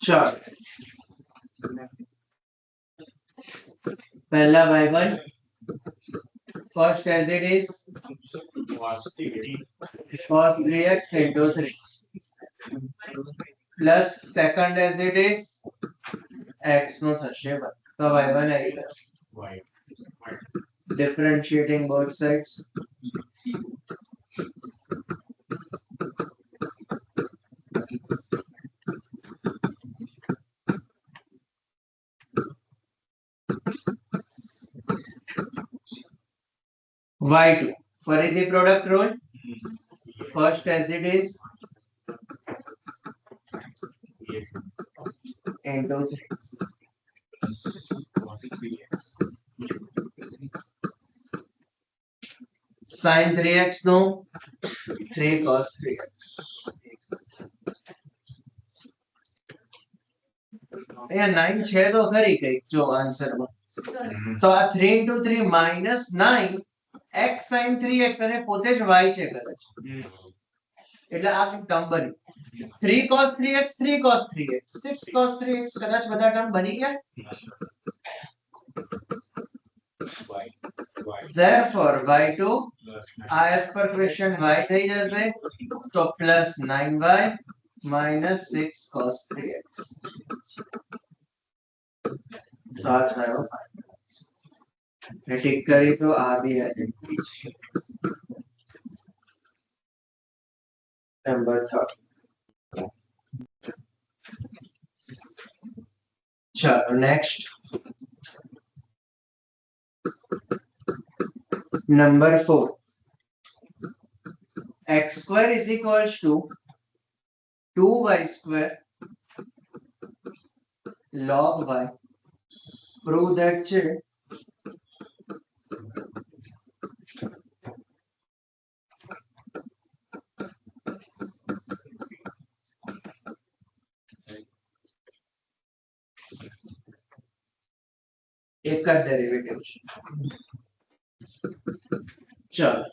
ચાલ પહેલા y1 first as it is cos 3x into 3 plus second as it is x નો થશે તો y1 આવી ગયો differentiating both sides y2 ફરીથી product rule first as it is into 3 sin 3x નો 3 cos 3x અહીંયા 9 છે તો ખરી કઈક જો આન્સરમાં તો આ 3 into 3 minus 9 x sin 3x અને પોતે જ y છે કદાચ એટલે આ ટર્મ બની 3 cos 3x 3 cos 3x 6 cos 3x કદાચ બધા ટર્મ બની ગયા therefore y2 આ as per question y થઈ જશે તો plus 9y minus 6 cos 3x તો આ થયો ઠીક કરી તો આ બી આઈડેન્ટિટી છે નંબર 3 ચાલો next Number 4 x square is equals to 2y square log y prove that છે એક જ ડેરિવેટિવ છે ચાલો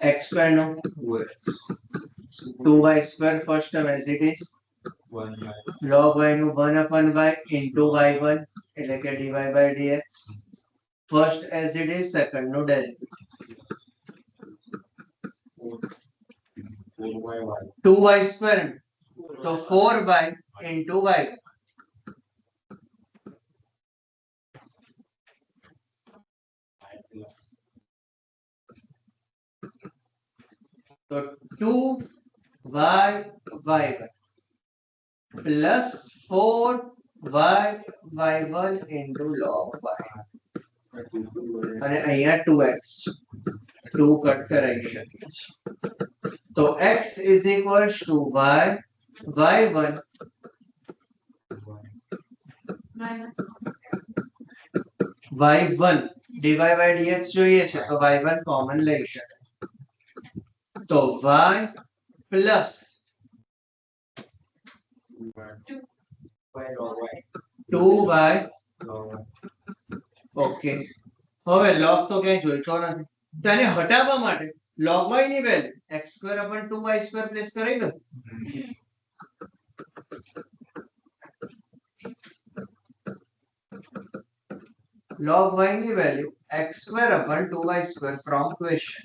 x square no 2y square first term as it is log y નું 1 upon y into y1 એટલે કે dy by dx first as it is second નું derivative 2y square તો 4y into y तो 2y y1 plus 4y y1 into log y અને અહીંયા 2x 2 cut કરાઈ શકીએ તો x is equals to y y1 y1 dy by dx જોઈએ છે તો y1 કોમન લઈ શકાય तो y plus 2y ઓકે હવે log તો ક્યાંય જોઈતો નથી તેને હટાવવા માટે log y ની value x square upon 2y square place કરી દો log y ની value x square upon 2y square from question.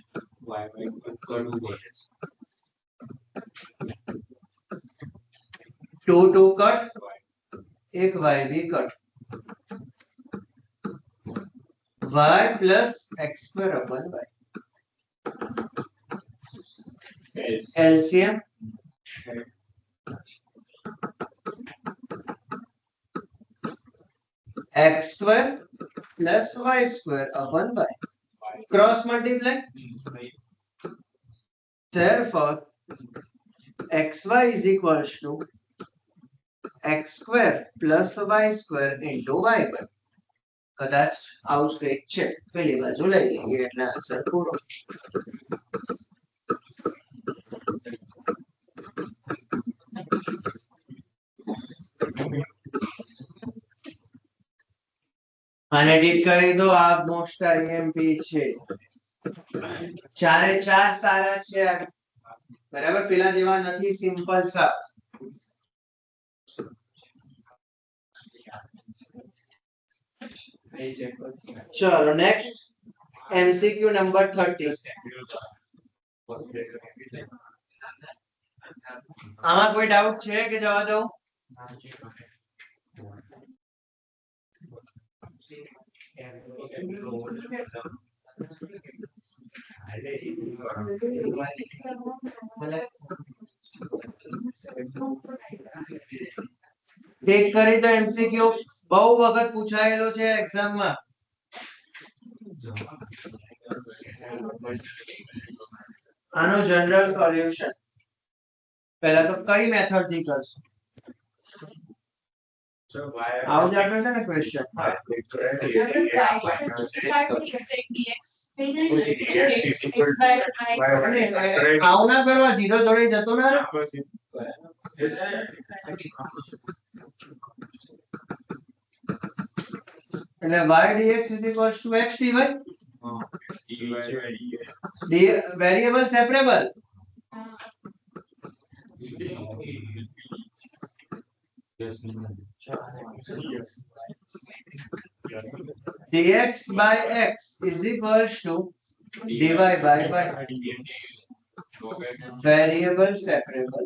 Two two cut एक y भी cut y plus x square upon y LCM x square plus y square upon y cross multiply. Therefore xy is equals to x square plus y square into y one. કદાચ આવું કંઈક છે પેલી બાજુ લઈ લઈએ એટલે આન્સર પૂરો. આને ટીક કરી દો. આ મોસ્ટ આઈએમપી છે. ચારે ચાર સારા છે બરાબર. પેલા જેવા નથી સિમ્પલ સા. ચલો નેક્સ્ટ એમસીક્યુ નંબર 30. આમાં કોઈ ડાઉટ છે કે જવા દઉં? ટેક કરી તો એમસીક્યુ બહુ વખત પૂછાયેલો છે એક્ઝામમાં. આનો જનરલ સોલ્યુશન પહેલા તો કઈ મેથડ થી કરશું? આવું જ આપે છે ને ક્વેશ્ચન. આવું ના કરવા, જીરો જોડે જતો ના રહે. એટલે y dx is equals to x dy. Variable separable. dx by x is equals to dy by y. Variable separable.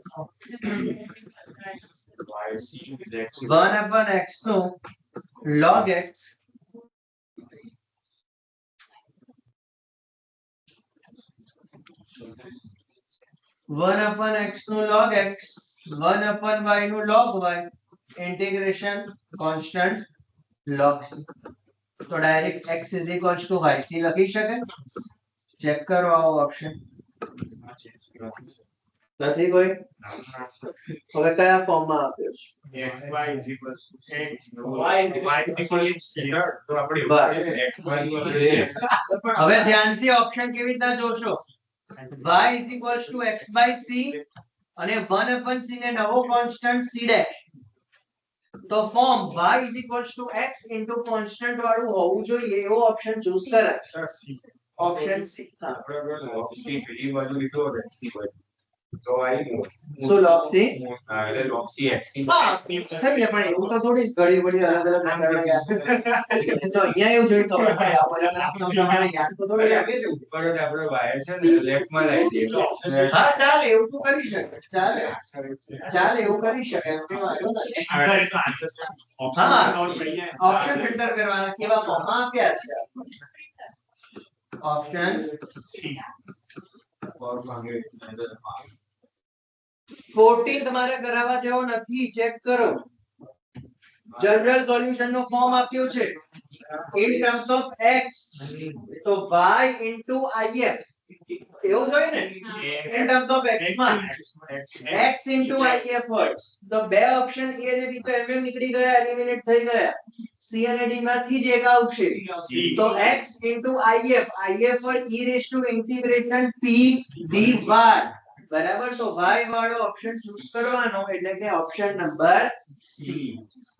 1 upon x no log x one upon x નું log x 1 अपन y નું log y integration constant log c. तो direct x is equals to yc લખી શકે. Check કરો આવો option નથી કોઈ. હવે કયા ફોર્મમાં આપ્યો છે? xy is equals to x હવે ધ્યાનથી ઓપ્શન કેવી રીતના જોશો? y is equals to x by c અને 1 upon c ને નવો કોન્સ્ટન્ટ c ડેશ. તો form y is equals to x into constant વાળું હોવું જોઈએ એવો ઓપ્શન ચૂઝ કરાય. Option C. તો આઈ શું log c? એટલે log c x ની હા થઈ જાય પણ એવું તો થોડી ઘડી ઘડી અલગ અલગ મેથડ યાદ. તો અહીંયા એવું જોઈ તો તમારે યાદ તો થોડી લાગે છે. ઉપર જ આપણે વાય છે ને લેફ્ટ માં લઈ દઈએ. હા ચાલે એવું તો કરી શકે. ચાલે ચાલે એવું કરી શકે. એમ તો વાંધો નથી. હા ઓપ્શન ફિલ્ટર કરવાના કેવા ફોર્મમાં આપ્યા છે. ઓપ્શન સી और मांगे 14 તમારે કરાવવા જેવો નથી. ચેક કરો. જનરલ સોલ્યુશન નો ફોર્મ આપ્યો છે in terms of x તો y into if એવું જોઈએ ને. in terms of x માં x into if હોય તો બે ઓપ્શન a અને b તો એમ નીકળી ગયા, એલિમિનેટ થઈ ગયા. c અને d માંથી જ એક આવશે. તો x into if હોય e raised to integration p dy બરાબર. તો y વાળો ઓપ્શન ચૂઝ કરવાનો એટલે કે ઓપ્શન નંબર સી.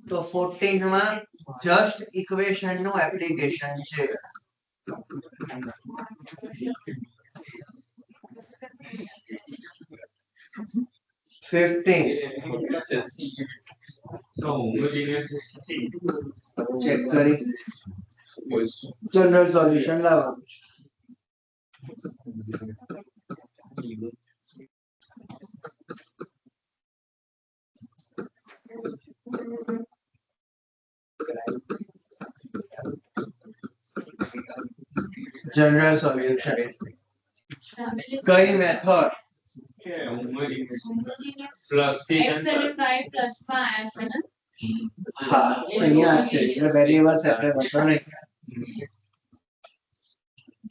તો 14 માં જસ્ટ ઇક્વેશન નું એપ્લિકેશન છે. 15 तो होमोजेनियस ચેક કરી. જનરલ સોલ્યુશન લાવવાનું છે. જનરલ સોલ્યુશન કઈ મેથડ હા અહીંયા છે એટલે વેરીએબલ સેપરેટ હતો નહીં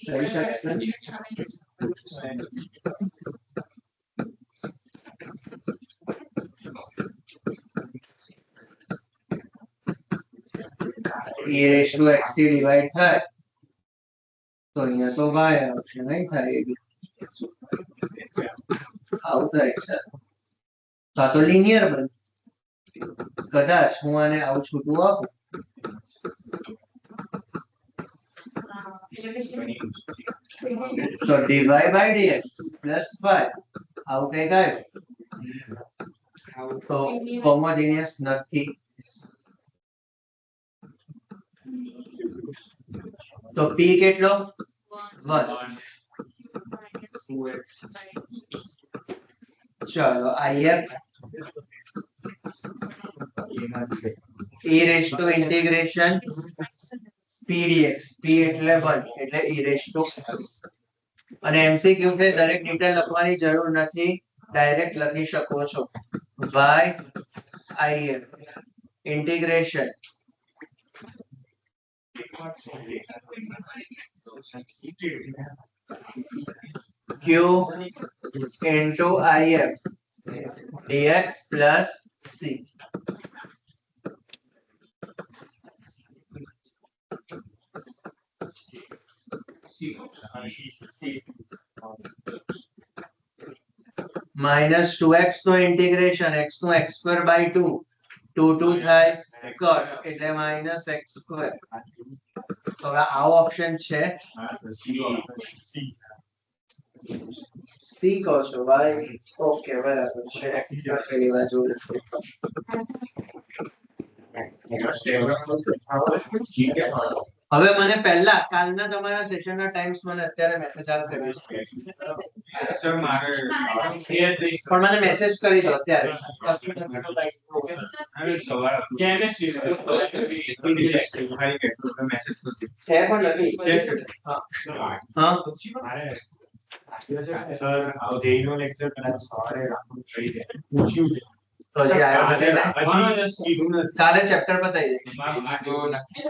થઈ શકશે e raised to x થી ડિવાઈડ થાય તો અહીંયા તો y આવશે નહીં થાય એ બી આવું થાય છે તો આ તો લિનિયર બને કદાચ હું આને આવું છૂટું આપું તો dy by dx plus y આવું કંઈક આવ્યું તો હોમોજીનિયસ નથી તો p કેટલો 1 ચલો if e raised to integration p dx p એટલે 1 એટલે e raised to અને MCQ ને દરેક ડિટેલ લખવાની જરૂર નથી ડાયરેક્ટ લખી શકો છો by if integration q into if dx plus c minus 2x no integration x નું x square by 2 2 થાય કટ એટલે minus x square તો હવે આવો ઓપ્શન છે સી કહો છો ભાઈ ઓકે બરાબર છે પેલી બાજુ હવે મને પહેલા કાલના તમારા સેશનના ટાઈમ્સ મને અત્યારે મેસેજ આપ કર્યો છે પણ મને મેસેજ કરી દો અત્યારે છે પણ નથી હા સર જેઈ નો લેક્ચર કદાચ સવારે રાખવું જોઈએ પૂછ્યું છે તો હજી આવ્યો નથી ને હજી કીધું નથી કાલે ચેપ્ટર બતાવી દે મારું નક્કી